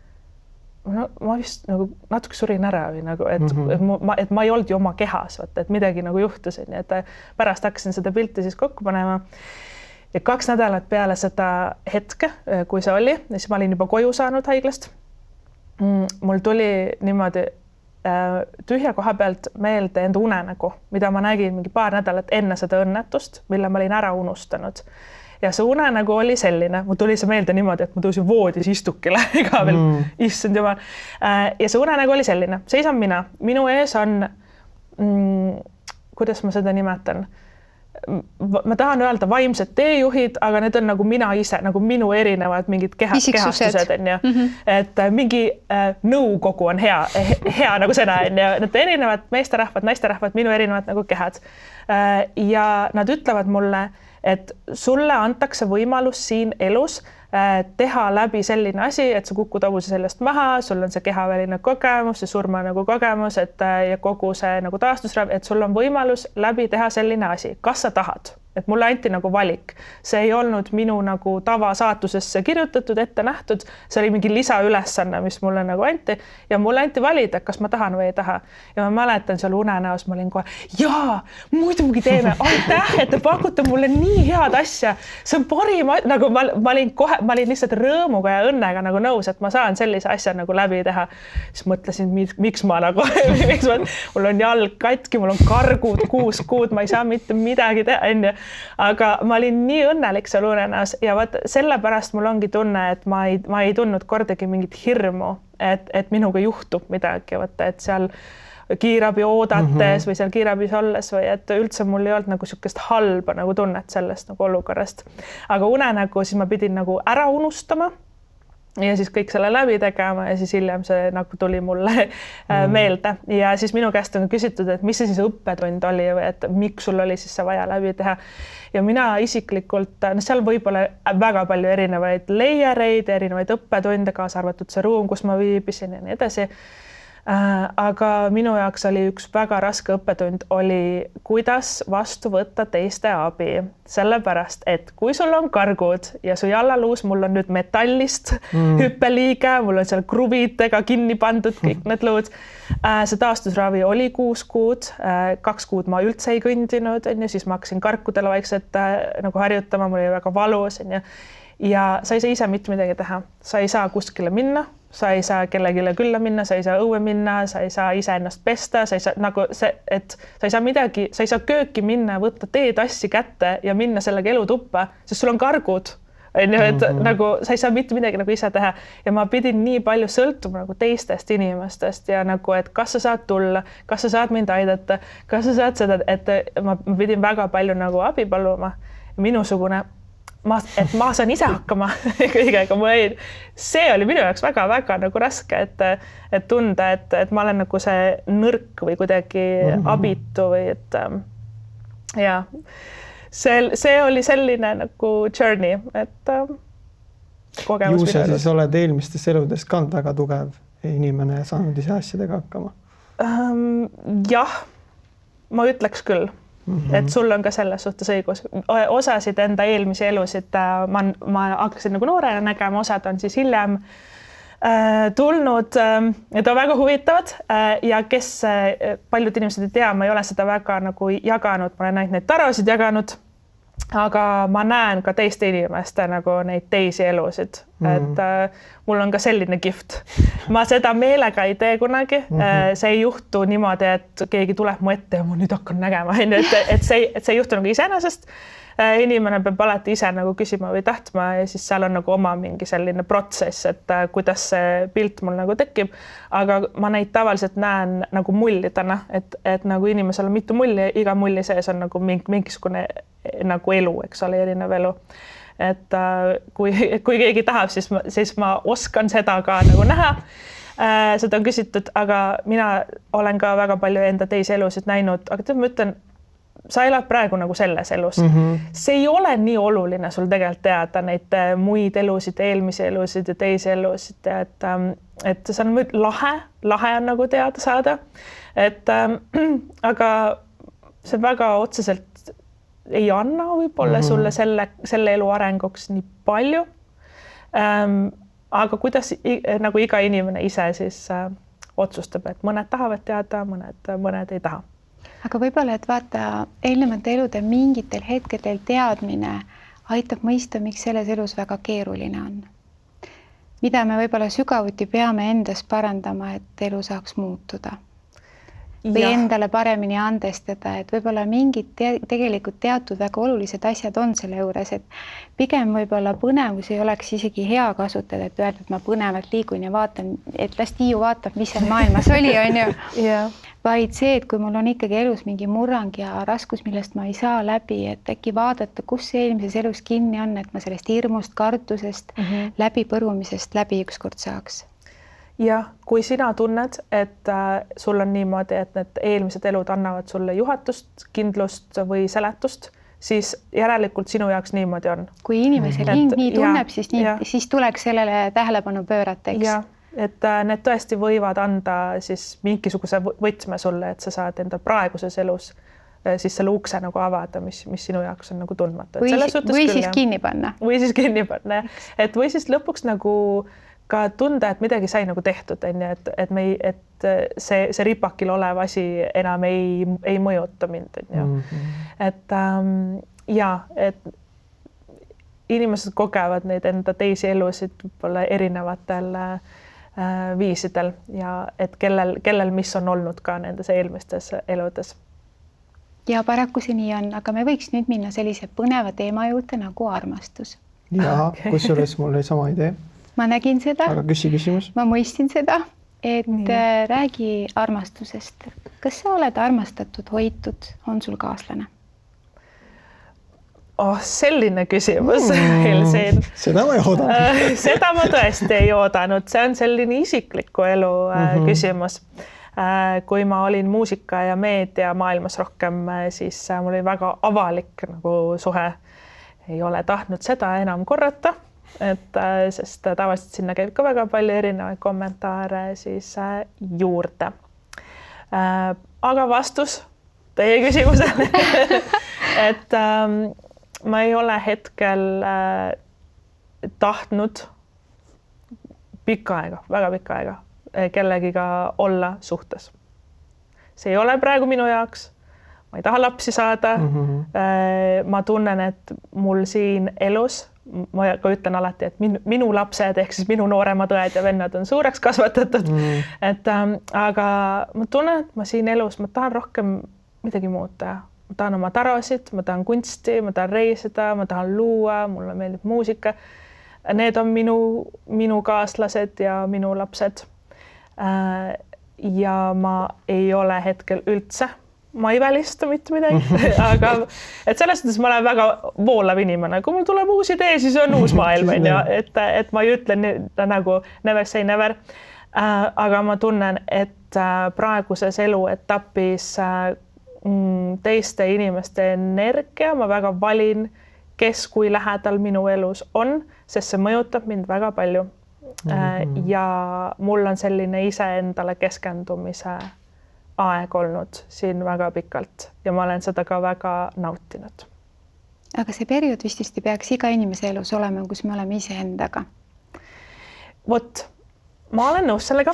no, ma vist nagu natuke surin ära või nagu, et ma ei olnud ju oma kehas, et midagi nagu juhtus, nii et pärast hakkasin seda pilti siis kokku panema ja 2 nädalat peale seda hetke, kui see oli, siis ma olin juba koju saanud haiglast. Mul tuli niimoodi tühja koha pealt meelde enda unenägu, mida ma nägin mingi paar nädalat enne seda õnnetust, mille ma olin ära unustanud. Ja see unenägu oli selline, mul tuli see meelde niimoodi, et ma tõusin voodis istukile ega veel issand jumal. Ja see unenägu oli selline, seisan mina, minu ees on, kuidas ma seda nimetan, ma tahan öelda vaimsed teejuhid, aga need on nagu mina ise, nagu minu erinevad mingid kehastused on ju. Et mingi nõukogu on hea nagu sõna on ju, need erinevad meesterahvad, naisterahvad, minu erinevad nagu kehad. Ja nad ütlevad mulle, et sulle antakse võimalus siin elus teha läbi selline asi, et sa kukud hobuse sellest maha, sul on see kehaväline kogemus, see surma nagu kogemus, et ja kogu see nagu taastusrav, et sul on võimalus läbi teha selline asi, kas sa tahad. Et mulle anti nagu valik. See ei olnud minu nagu tavasaatusesse kirjutatud, ette nähtud. See oli mingi lisaülesanne, mis mulle nagu anti ja mulle anti valida, kas ma tahan või ei taha. Ja ma mäletan seal unenäos, ma olin kohe, jaa, muidugi teeme, aitäh, et te pakute mulle nii head asja. See on parim, nagu ma olin lihtsalt rõõmuga ja õnnega nagu nõus, et ma saan sellise asja nagu läbi teha. Siis mõtlesin, miks ma nagu, mul on jalg katki, mul on kargud 6 kuud, ma ei saa mitte midagi teha, enne. Aga ma olin nii õnnelik seal unenäos ja vaat sellepärast mul ongi tunne, et ma ei tundnud kordagi mingit hirmu, et minuga juhtub midagi, et seal kiirabi oodates või seal kiirabis olles või et üldse mul ei olnud nagu sükest halba nagu tunnet sellest nagu olukorrast. Aga unenägu siis ma pidin nagu ära unustama ja siis kõik selle läbi tegema ja siis hiljem see nagu tuli mulle meelde ja siis minu käest on küsitud, et mis see siis õppetund oli või et miks sul oli siis see vaja läbi teha ja mina isiklikult, seal võib-olla väga palju erinevaid leiereid, erinevaid õppetunde, kaasa arvatud see ruum, kus ma viibisin ja nii edasi. Aga minu jaoks oli üks väga raske õppetund oli, kuidas vastu võtta teiste abi. Sellepärast, et kui sul on kargud ja su jallaluus, mul on nüüd metallist hüppeliige, mul on seal kruvidega kinni pandud kõik need luud. See taastusravi oli 6 kuud, 2 kuud ma üldse ei kõndinud, siis ma hakkasin karkudele vaikselt nagu harjutama, mul oli väga valus. Ja sa ei saa ise mitte midagi teha, sa ei saa kuskile minna, sa ei saa kellegile külla minna, sa ei saa õue minna, sa ei saa ise ennast pesta, sa ei saa nagu see, et sa ei saa midagi, sa ei saa kööki minna, võtta teetassi kätte ja minna sellega elutuppa, sest sul on kargud. Et nagu sa ei saa mitte midagi nagu ise teha ja ma pidin nii palju sõltuma nagu teistest inimestest ja nagu, et kas sa saad tulla, kas sa saad mind aidata, kas sa saad seda, et ma pidin väga palju nagu abi paluma minusugune et ma saan ise hakkama kõigega, see oli minu jaoks väga-väga nagu raske, et tunda, et ma olen nagu see nõrk või kuidagi abitu või et ja see oli selline nagu journey, et kogemus. Ju sa siis oled eelmistes eludes ka väga tugev inimene ja saanud ise asjadega hakkama? Jah, ma ütleks küll. Et sul on ka selles suhtes õigus. Osasid enda eelmisi elusid ma hakkasin nagu noorena nägema, osad on siis hiljem tulnud, et on väga huvitavad ja kes paljud inimesed ei tea, ma ei ole seda väga nagu jaganud, ma olen ainult neid tarosid jaganud aga ma näen ka teiste inimeste nagu neid teisi elusid, et mul on ka selline gift. Ma seda meelega ei tee kunagi. See ei juhtu niimoodi, et keegi tuleb mu ette ja ma nüüd hakkan nägema, et see ei juhtu nagu iseenesest. Inimene peab alati ise nagu küsima või tahtma ja siis seal on nagu oma mingi selline protsess, et kuidas see pilt mul nagu tekib. Aga ma neid tavaliselt näen nagu mullidena, et nagu inimesel on mitu mulli, iga mulli sees on nagu mingisugune nagu elu, eks ole, erinev elu. Et kui keegi tahab, siis ma oskan seda ka nagu näha. Seda on küsitud, aga mina olen ka väga palju enda teisi elusid näinud, aga ma ütlen, sa elad praegu nagu selles elus. See ei ole nii oluline sul tegelikult teada neid muid elusid, eelmisi elusid ja teisi elusid, et see on lahe on nagu teada saada. Aga see väga otseselt ei anna võib-olla sulle selle elu arenguks nii palju. Aga kuidas nagu iga inimene ise siis otsustab, et mõned tahavad teada, mõned ei taha. Aga võib-olla, et vaata, eelnevate elude mingitel hetkedel teadmine aitab mõista, miks selles elus väga keeruline on. Mida me võib-olla sügavuti peame endas parandama, et elu saaks muutuda. Või endale paremini andestada, et võib-olla mingid tegelikult teatud väga olulised asjad on selle juures, et pigem võib-olla põnevus ei oleks isegi hea kasutada, et öelda, et ma põnevalt liigun ja vaatan, et las Tiiu vaatab, mis seal maailmas oli, on ju. Vaid see, et kui mul on ikkagi elus mingi murrang ja raskus, millest ma ei saa läbi, et äkki vaadata, kus see eelmises elus kinni on, et ma sellest hirmust, kartusest, läbipõrumisest läbi ükskord saaks. Ja kui sina tunned, et sul on niimoodi, et need eelmised elud annavad sulle juhatust, kindlust või seletust, siis järelikult sinu jaoks niimoodi on. Kui inimesel hing nii tunneb, siis tuleks sellele tähelepanu pöörata, eks? Ja, et need tõesti võivad anda siis mingisuguse võtme sulle, et sa saad enda praeguses elus siis selle ukse nagu avada, mis sinu jaoks on nagu tundmatu. Või siis kinni panna. Või siis kinni panna, et või siis lõpuks nagu ka tunda, et midagi sai nagu tehtud, et see ripakil olev asi enam ei mõjuta mind. Et inimesed kogevad neid enda teisi elusid võib-olla erinevatel viisidel ja et kellel mis on olnud ka nendes eelmistes eludes. Ja paraku see nii on, aga me võiks nüüd minna sellise põneva teema juurde nagu armastus. Ja, kusjuures mul oli sama idee. Ma nägin seda. Aga küsimus. Ma mõistin seda, et räägi armastusest. Kas sa oled armastatud, hoitud, on sul kaaslane? Selline küsimus. Seda ma ei oodanud. Seda ma tõesti ei oodanud. See on selline isikliku elu küsimus. Kui ma olin muusika ja meedia maailmas rohkem, siis mul oli väga avalik nagu suhe. Ei ole tahtnud seda enam korrata. Sest tavaliselt sinna käib ka väga palju erinevaid kommentaare siis juurde. Aga vastus teie küsimusele, et ma ei ole hetkel tahtnud pikka aega, väga pikka aega kellegiga olla suhtes. See ei ole praegu minu jaoks. Ma ei taha lapsi saada. Ma tunnen, et mul siin elus ma ka ütlen alati, et minu lapsed ehk siis minu nooremad õed ja vennad on suureks kasvatatud. Aga ma tunnen, et ma siin elus, ma tahan rohkem midagi muud teha. Ma tahan oma tarosid, ma tahan kunsti, ma tahan reisida, ma tahan luua, mulle meeldib muusika. Need on minu kaaslased ja minu lapsed. Ja ma ei ole hetkel üldse. Ma ei välista mitte midagi, aga et selles mõttes ma olen väga voolav inimene. Kui mul tuleb uus idee, siis on uus maailm, et ma ei ütle nagu never say never. Aga ma tunnen, et praeguses eluetapis teiste inimeste energia, ma väga valin, kes kui lähedal minu elus on, sest see mõjutab mind väga palju. Ja mul on selline iseendale keskendumise aeg olnud siin väga pikalt ja ma olen seda ka väga nautinud. Aga see periood vististi peaks iga inimese elus olema, kus me oleme iseendaga. Vot, ma olen nõus sellega.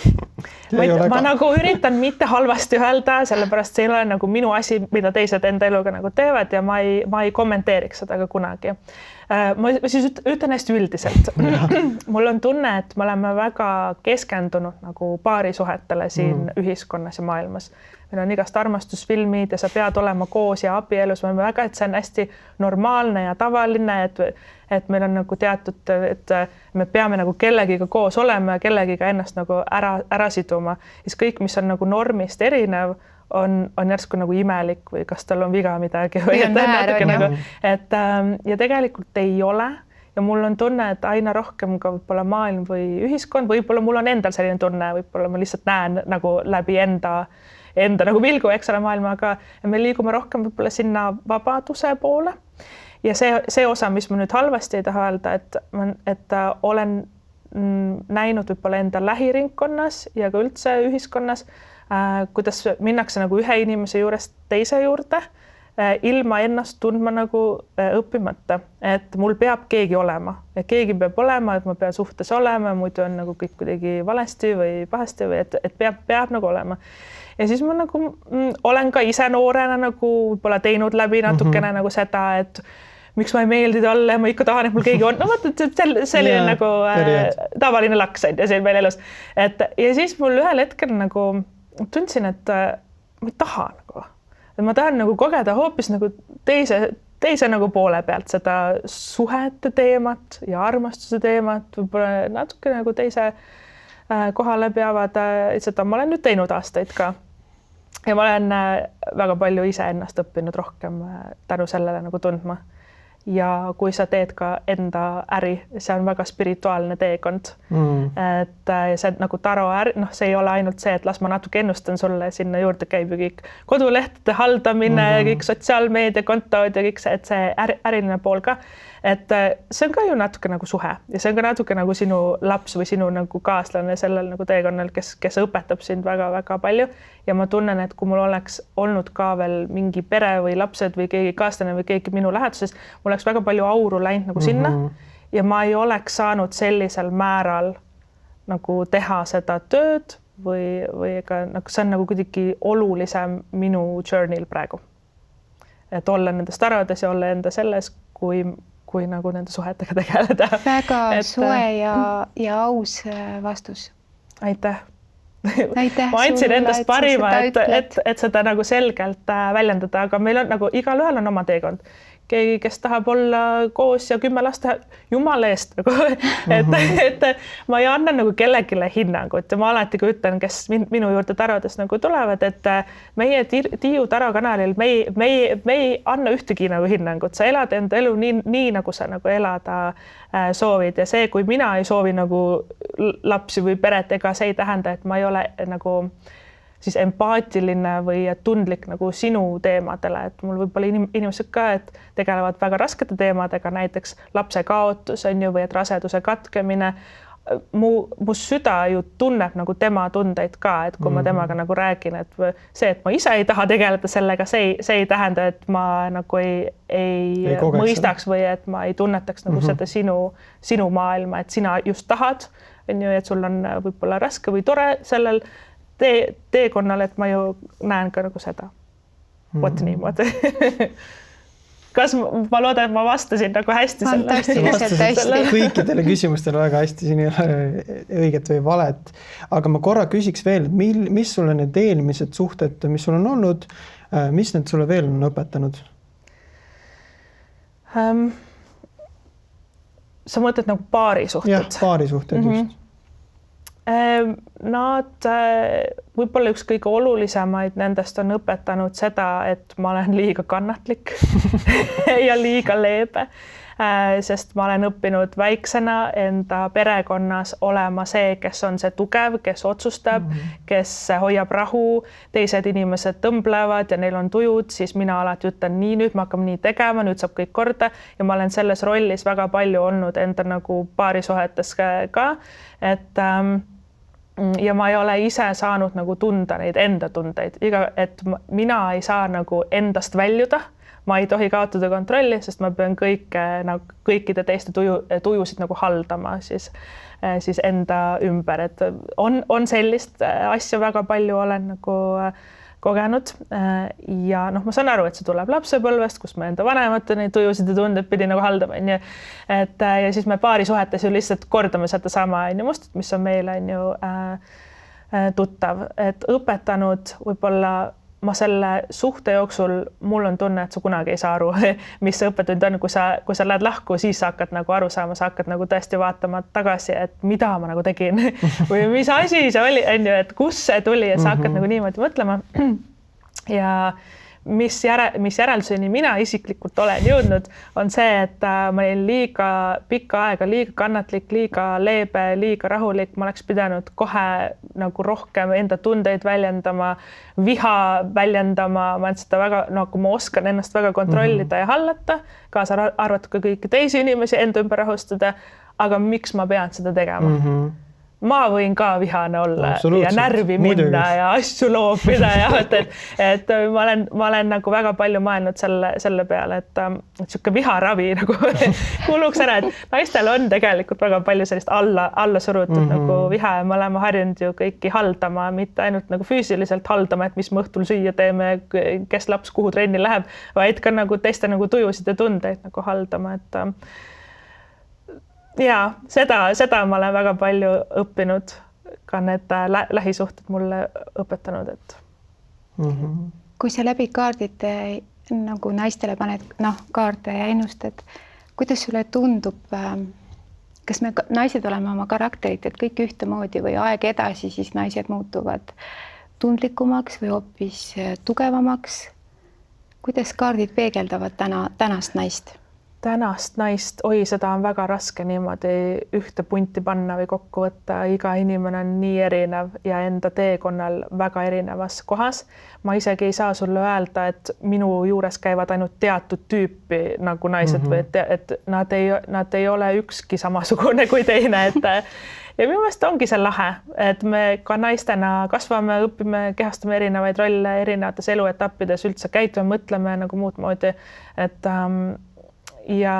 Ma nagu üritan mitte halvasti öelda, sellepärast see ei ole nagu minu asi, mida teised enda eluga nagu teevad ja ma ei kommenteeriks seda ka kunagi. Ma siis ütlen hästi üldiselt. Mul on tunne, et me oleme väga keskendunud nagu paarisuhetele siin ühiskonnas ja maailmas. Meil on igast armastusfilmid ja sa pead olema koos ja abielus. Me väga, et see on hästi normaalne ja tavaline, et meil on nagu teatud, et me peame nagu kellegiga koos olema ja kellegiga ennast nagu ära siduma. Siis kõik, mis on nagu normist erinev, on järsku nagu imelik või kas tal on viga midagi või ja tegelikult ei ole ja mul on tunne, et aina rohkem ka võib-olla maailm või ühiskond, võib-olla mul on endal selline tunne, võib-olla ma lihtsalt näen nagu läbi enda nagu pilgu, eks ole, maailmaga ja me liigume rohkem võib-olla sinna vabaduse poole ja see osa, mis ma nüüd halvasti ei taha öelda, et olen näinud võib-olla enda lähiringkonnas ja ka üldse ühiskonnas, kuidas minnakse nagu ühe inimese juurest teise juurde, ilma ennast tundma nagu õppimata, et mul peab keegi olema ja keegi peab olema, et ma pean suhtes olema, muidu on nagu kõik kuidagi valesti või pahasti või et peab nagu olema. Ja siis ma nagu olen ka ise noorena nagu võib-olla teinud läbi natukene nagu seda, et miks ma ei meeldi talle ja ma ikka tahan, et mul keegi on. No vaata, selline nagu tavaline laks on ja see meil elus. Ja siis mul ühel hetkel nagu tundsin, et ma ei taha nagu. Et ma tahan nagu kogeda hoopis nagu teise nagu poole pealt seda suhete teemat ja armastuse teemat, võib-olla natuke nagu teise kohale peavad seda. Ma olen nüüd teinud aastaid ka ja ma olen väga palju ise ennast õppinud rohkem tänu sellele nagu tundma. Ja kui sa teed ka enda äri, see on väga spirituaalne teekond. Et see nagu taro äri, see ei ole ainult see, et las ma natuke ennustan sulle, sinna juurde käib ju kõik kodulehtede haldamine, kõik sotsiaalmeediakontod ja kõik see, et see äriline pool ka. Et see on ka ju natuke nagu suhe ja see on ka natuke nagu sinu laps või sinu nagu kaaslane sellel nagu teekonnal, kes õpetab sind väga-väga palju. Ja ma tunnen, et kui mul oleks olnud ka veel mingi pere või lapsed või keegi kaaslane või keegi minu läheduses, mul oleks väga palju auru läinud nagu sinna ja ma ei oleks saanud sellisel määral nagu teha seda tööd või ka nagu see on nagu kuidagi olulisem minu journey'l praegu. Et olla nendes tarades ja olla enda selles, kui nagu nende suhetega tegeleda. Väga soe ja aus vastus. Aitäh. Ma andsin endast parima, et seda nagu selgelt väljendada, aga meil on nagu igalühel on oma teekond. Keegi, kes tahab olla koos ja 10 last, jumala eest nagu, et ma ei anna nagu kellegile hinnangut ja ma alati kui ütlen, kes minu juurde tarades nagu tulevad, et meie Tiiu Taro kanalil me ei anna ühtegi nagu hinnangut, sa elad enda elu nii nagu sa nagu elada soovid ja see, kui mina ei soovi nagu lapsi või peret, ega see ei tähenda, et ma ei ole nagu siis empaatiline või tundlik nagu sinu teemadele, et mul võib-olla inimesed ka, et tegelevad väga raskete teemadega, näiteks lapse kaotus on ju või et raseduse katkemine. Mu süda ju tunneb nagu tema tundeid ka, et kui ma temaga nagu räägin, et see, et ma ise ei taha tegeleda sellega, see ei tähenda, et ma nagu ei mõistaks või et ma ei tunnetaks nagu seda sinu maailma, et sina just tahad, on ju, et sul on võib-olla raske või tore sellel teekonnal, et ma ju näen ka nagu seda. Vot niimoodi. Kas ma loodan, et ma vastasin nagu hästi selle? Kõikidele küsimustele väga hästi, siin ei ole õiget või valet. Aga ma korra küsiks veel, mis sulle need eelmised suhted, mis sul on olnud, mis need sulle veel on õpetanud? Sa mõtled nagu paarisuhted? Jah, paarisuhted just. Nad võib-olla üks kõige olulisemaid nendest on õpetanud seda, et ma olen liiga kannatlik ja liiga leebe, sest ma olen õppinud väiksena enda perekonnas olema see, kes on see tugev, kes otsustab, kes hoiab rahu, teised inimesed tõmblevad ja neil on tujud, siis mina alati ütlen nii, nüüd me hakkame nii tegema, nüüd saab kõik korda ja ma olen selles rollis väga palju olnud enda nagu paarisuhetes ka, et ja ma ei ole ise saanud nagu tunda neid enda tundeid, et mina ei saa nagu endast väljuda, ma ei tohi kaotada kontrolli, sest ma pean kõikide teiste tujusid nagu haldama siis enda ümber, et on sellist asja väga palju olen nagu kogenud ja ma saan aru, et see tuleb lapsepõlvest, kus me enda vanemate neid tujusid ja tundeid pidi nagu haldama, on ju. Ja siis me paarisuhetes ju lihtsalt kordame seda sama, on ju, mustrit, mis on meile on ju tuttav, et õpetanud võib-olla ma selle suhte jooksul, mul on tunne, et sa kunagi ei saa aru, mis see õppetund on, kui sa lähed lahku, siis sa hakkad nagu aru saama, sa hakkad nagu tõesti vaatama tagasi, et mida ma nagu tegin või mis asi see oli, on ju, et kus see tuli, et sa hakkad nagu niimoodi mõtlema. Ja mis järelduseni mina isiklikult olen jõudnud, on see, et ma olin liiga pikka aega, liiga kannatlik, liiga leebe, liiga rahulik. Ma oleks pidanud kohe nagu rohkem enda tundeid väljendama, viha väljendama. Ma olen seda väga, nagu ma oskan ennast väga kontrollida ja hallata, kaasa arvatud ka kõiki teisi inimesi enda ümber rahustada. Aga miks ma pean seda tegema? Ma võin ka vihane olla ja närvi minna ja asju loopida ja et ma olen nagu väga palju mõelnud selle peale, et sihuke viharavi nagu kuluks ära, et naistel on tegelikult väga palju sellist alla surutud nagu viha ja me oleme harjunud ju kõiki haldama, mitte ainult nagu füüsiliselt haldama, et mis me õhtul süüa teeme, kes laps kuhu trenni läheb, vaid ka nagu teiste nagu tujusid ja tundeid nagu haldama, et ja seda ma olen väga palju õppinud, ka need lähisuhted mulle õpetanud, et. Kui sa läbi kaardid nagu naistele paned kaarte ja ennustad, kuidas sulle tundub, kas me naised oleme oma karakterit, et kõik ühtemoodi või aeg edasi, siis naised muutuvad tundlikumaks või hoopis tugevamaks? Kuidas kaardid peegeldavad tänast naist? Tänast naist, seda on väga raske niimoodi ühte punti panna või kokku võtta. Iga inimene on nii erinev ja enda teekonnal väga erinevas kohas. Ma isegi ei saa sulle öelda, et minu juures käivad ainult teatud tüüpi nagu naised või et nad ei ole ükski samasugune kui teine. Ja minu meelest ongi see lahe, et me ka naistena kasvame, õpime, kehastame erinevaid rolle erinevates eluetappides, üldse käitume, mõtleme nagu muud moodi, et ja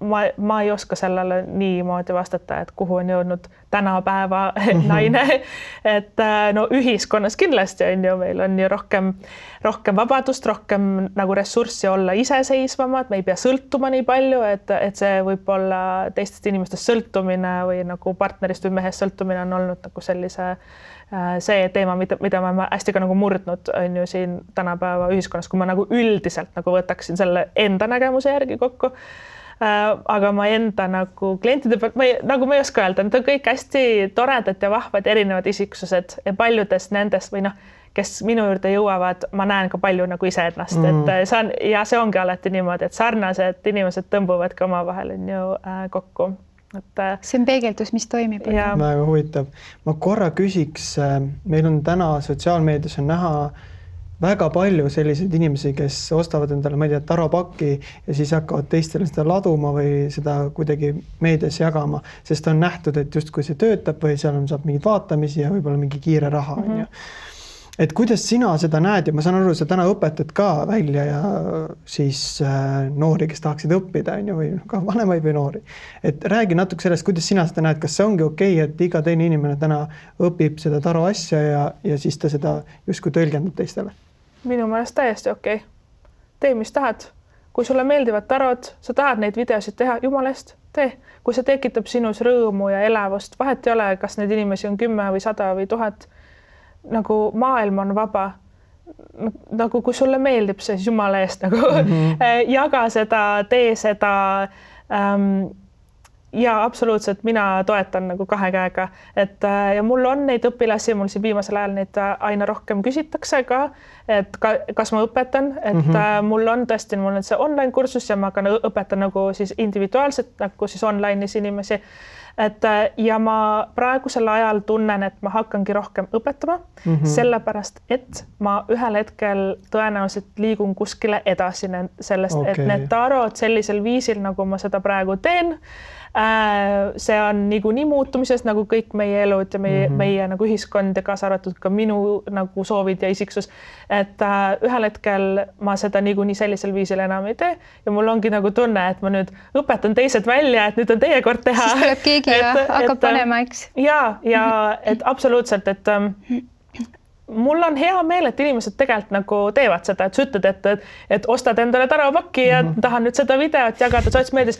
ma ei oska sellele niimoodi vastata, et kuhu on jõudnud tänapäeva naine, et ühiskonnas kindlasti on ju, meil on ju rohkem vabadust, rohkem nagu ressurssi olla iseseisvamad, me ei pea sõltuma nii palju, et see võib olla teistest inimestest sõltumine või nagu partnerist või mehest sõltumine on olnud nagu see teema, mida ma hästi ka nagu murdnud on ju siin tänapäeva ühiskonnas, kui ma nagu üldiselt nagu võtaksin selle enda nägemuse järgi kokku. Aga ma enda nagu klientide pealt, ma ei oska öelda, need on kõik hästi toredad ja vahvad erinevad isiksused ja paljudest nendest või kes minu juurde jõuavad, ma näen ka palju nagu ise ennast, et ja see ongi alati niimoodi, et sarnased inimesed tõmbuvad ka omavahel on ju kokku. See on peegeldus, mis toimib. Väga huvitav. Ma korra küsiks, meil on täna sotsiaalmeedias on näha väga palju selliseid inimesi, kes ostavad endale, ma ei tea, tarapakki ja siis hakkavad teistele seda laduma või seda kuidagi meedias jagama, sest on nähtud, et just kui see töötab või seal saab mingid vaatamisi ja võib-olla mingi kiire raha on ju. Et kuidas sina seda näed ja ma saan aru, sa täna õpetad ka välja ja siis noori, kes tahaksid õppida on ju, või ka vanemaid või noori. Et räägi natuke sellest, kuidas sina seda näed, kas see ongi okei, et iga teine inimene täna õpib seda taru asja ja siis ta seda justkui tõlgendab teistele? Minu meelest täiesti okei. Tee, mis tahad. Kui sulle meeldivad tarod, sa tahad neid videosid teha, jumala eest, tee. Kui see tekitab sinus rõõmu ja elavust, vahet ei ole, kas neid inimesi on 10 või 100 või 1000, nagu maailm on vaba. Nagu kui sulle meeldib see, siis jumala eest nagu jaga seda, tee seda. Ja absoluutselt mina toetan nagu 2 käega, et ja mul on neid õpilasi, mul siin viimasel ajal neid aina rohkem küsitakse ka, et kas ma õpetan, et mul on tõesti, mul on see online kursus ja ma ka õpetan nagu siis individuaalselt nagu siis online'is inimesi. Ja ma praegusel ajal tunnen, et ma hakkangi rohkem õpetama, sellepärast, et ma ühel hetkel tõenäoliselt liigun kuskile edasi sellest, et need tarod sellisel viisil, nagu ma seda praegu teen, See on niikuinii muutumises nagu kõik meie elud ja meie nagu ühiskond ja kaasa arvatud ka minu nagu soovid ja isiksus. Et ühel hetkel ma seda niikuinii sellisel viisil enam ei tee ja mul ongi nagu tunne, et ma nüüd õpetan teised välja, et nüüd on teie kord teha. Siis tuleb keegi ja hakkab panema, eks? Ja et absoluutselt, et mul on hea meel, et inimesed tegelikult nagu teevad seda, et sa ütled, et ostad endale taravapakki ja tahan nüüd seda videot jagada sotsmeedias.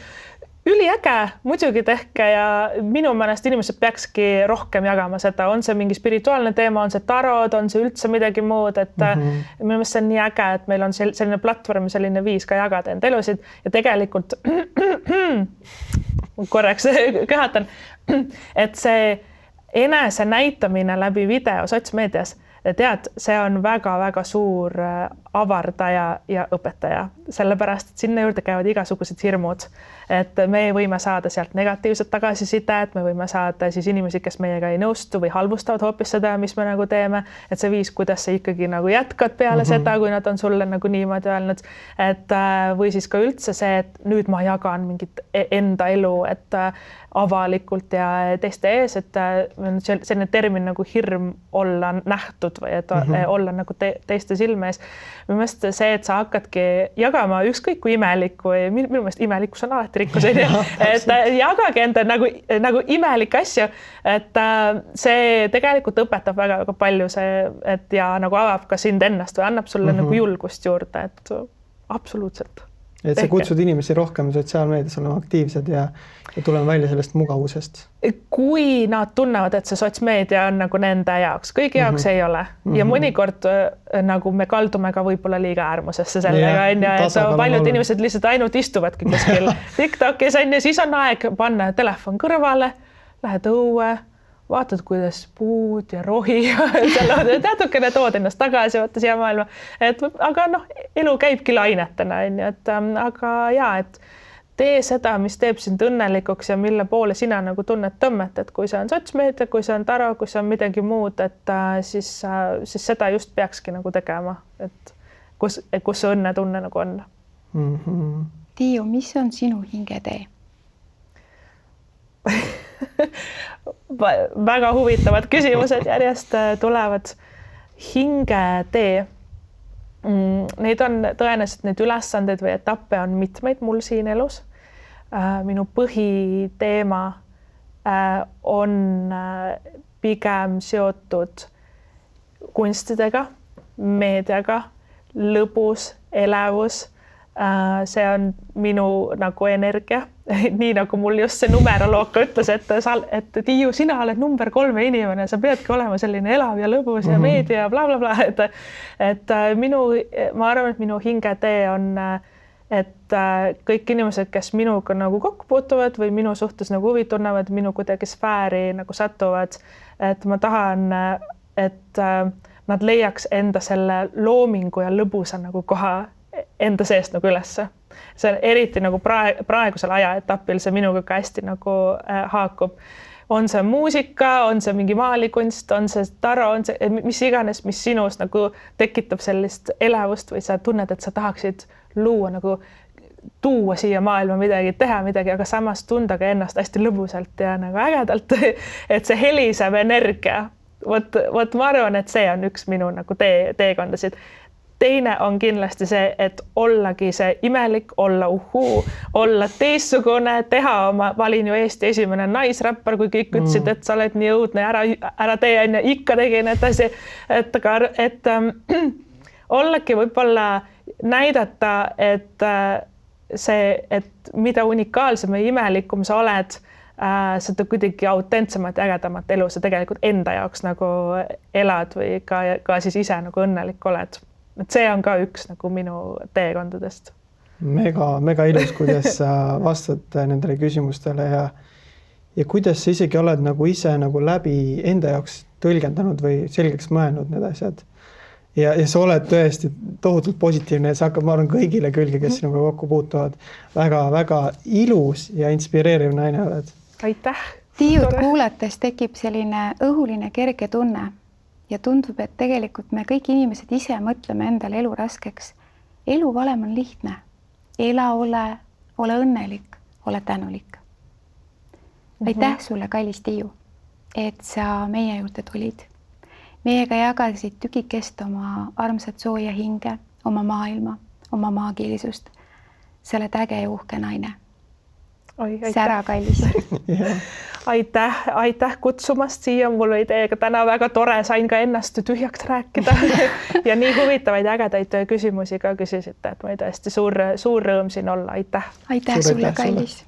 Üliäge, muidugi tehke ja minu meelest inimesed peakski rohkem jagama seda, on see mingi spirituaalne teema, on see tarod, on see üldse midagi muud, et minu meelest see on nii äge, et meil on selline platvorm, selline viis ka jagada enda elusid ja tegelikult korraks köhatan, et see enese näitamine läbi video sotsmeedias, tead, see on väga-väga suur avardaja ja õpetaja, sellepärast, et sinna juurde käivad igasugused hirmud, et me võime saada sealt negatiivset tagasisidet, me võime saada siis inimesi, kes meiega ei nõustu või halvustavad hoopis seda, mis me nagu teeme, et see viis, kuidas sa ikkagi nagu jätkad peale seda, kui nad on sulle nagu niimoodi öelnud, et või siis ka üldse see, et nüüd ma jagan mingit enda elu, et avalikult ja teiste ees, et selline termin nagu hirm olla nähtud või et olla nagu teiste silme ees. Minu meelest see, et sa hakkadki jagama ükskõik kui imelik või minu meelest imelikkus on alati rikkus, et jagage enda nagu imelik asju, et see tegelikult õpetab väga-väga palju see, et ja nagu avab ka sind ennast või annab sulle nagu julgust juurde, et absoluutselt. Et sa kutsud inimesi rohkem sotsiaalmeedias olema aktiivsed ja tulema välja sellest mugavusest. Kui nad tunnevad, et see sotsmeedia on nagu nende jaoks, kõigi jaoks ei ole. Ja mõnikord nagu me kaldume ka võib-olla liiga äärmusesse sellega, et paljud inimesed lihtsalt ainult istuvadki kuskil TikTokis ja siis on aeg panna telefon kõrvale, lähed õue, vaatad, kuidas puud ja rohi teatukene tood ennast tagasi, vaata siia maailma. Aga elu käibki lainetena, et aga jaa, et tee seda, mis teeb sind õnnelikuks ja mille poole sina nagu tunned tõmmet, et kui see on sotsmeedia, kui see on taro, kui see on midagi muud, et siis seda just peakski nagu tegema, et kus see õnnetunne nagu on. Tiiu, mis on sinu hingetee? Väga huvitavad küsimused järjest tulevad. Hingetee. Neid on tõenäoliselt neid ülesandeid või etappe on mitmeid mul siin elus. Minu põhiteema on pigem seotud kunstidega, meediaga, lõbus, elevus. See on minu nagu energia, nii nagu mul just see numeroloog ütles, et Tiiu, sina oled number 3 inimene, sa peadki olema selline elav ja lõbus ja meedia ja bla, bla, bla. Et ma arvan, et minu hingetee on, et kõik inimesed, kes minuga nagu kokku puutuvad või minu suhtes nagu huvi tunnevad, minu kuidagi sfääri nagu satuvad, et ma tahan, et nad leiaks enda selle loomingu ja lõbusa nagu koha enda seest nagu ülesse. See on eriti nagu praegusel ajaetapil see minuga ka hästi nagu haakub. On see muusika, on see mingi maalikunst, on see taro, on see mis iganes, mis sinus nagu tekitab sellist elevust või sa tunned, et sa tahaksid luua nagu tuua siia maailma midagi, teha midagi, aga samas tunda ka ennast hästi lõbusalt ja nagu ägedalt, et see helisev energia. Vot ma arvan, et see on üks minu nagu teekondasid. Teine on kindlasti see, et ollagi see imelik, olla olla teistsugune, teha valin ju Eesti esimene naisräppar, kui kõik ütlesid, et sa oled nii õudne, ära tee, ikka tegin, et ollagi võib-olla näidata, et mida unikaalsem ja imelikum sa oled, seda kuidagi autentsemat ja ägedamat elu sa tegelikult enda jaoks nagu elad või ka siis ise nagu õnnelik oled. Et see on ka üks nagu minu teekondadest. Mega ilus, kuidas sa vastad nendele küsimustele ja kuidas sa isegi oled nagu ise nagu läbi enda jaoks tõlgendanud või selgeks mõelnud need asjad. Ja sa oled tõesti tohutult positiivne ja sa hakkab, ma arvan, kõigile külge, kes sinuga kokku puutuvad. Väga ilus ja inspireeriv naine oled. Aitäh! Tiiud kuulates tekib selline õhuline kerge tunne. Ja tundub, et tegelikult me kõik inimesed ise mõtleme endale elu raskeks. Elu valem on lihtne. Ela, ole õnnelik, ole tänulik. aitäh sulle, kallis Tiiu, et sa meie juurde tulid. Meiega jagasid tükikest oma armsat sooja hinge, oma maailma, oma maagilisust. Sa oled äge ja uhke naine. Sära, kallis. Aitäh kutsumast siia. Mul oli teiega täna väga tore, sain ka ennast tühjaks rääkida ja nii huvitavaid ägedaid küsimusi ka küsisite, et ma tõesti suur rõõm siin olla. Aitäh. Aitäh sulle, kallis.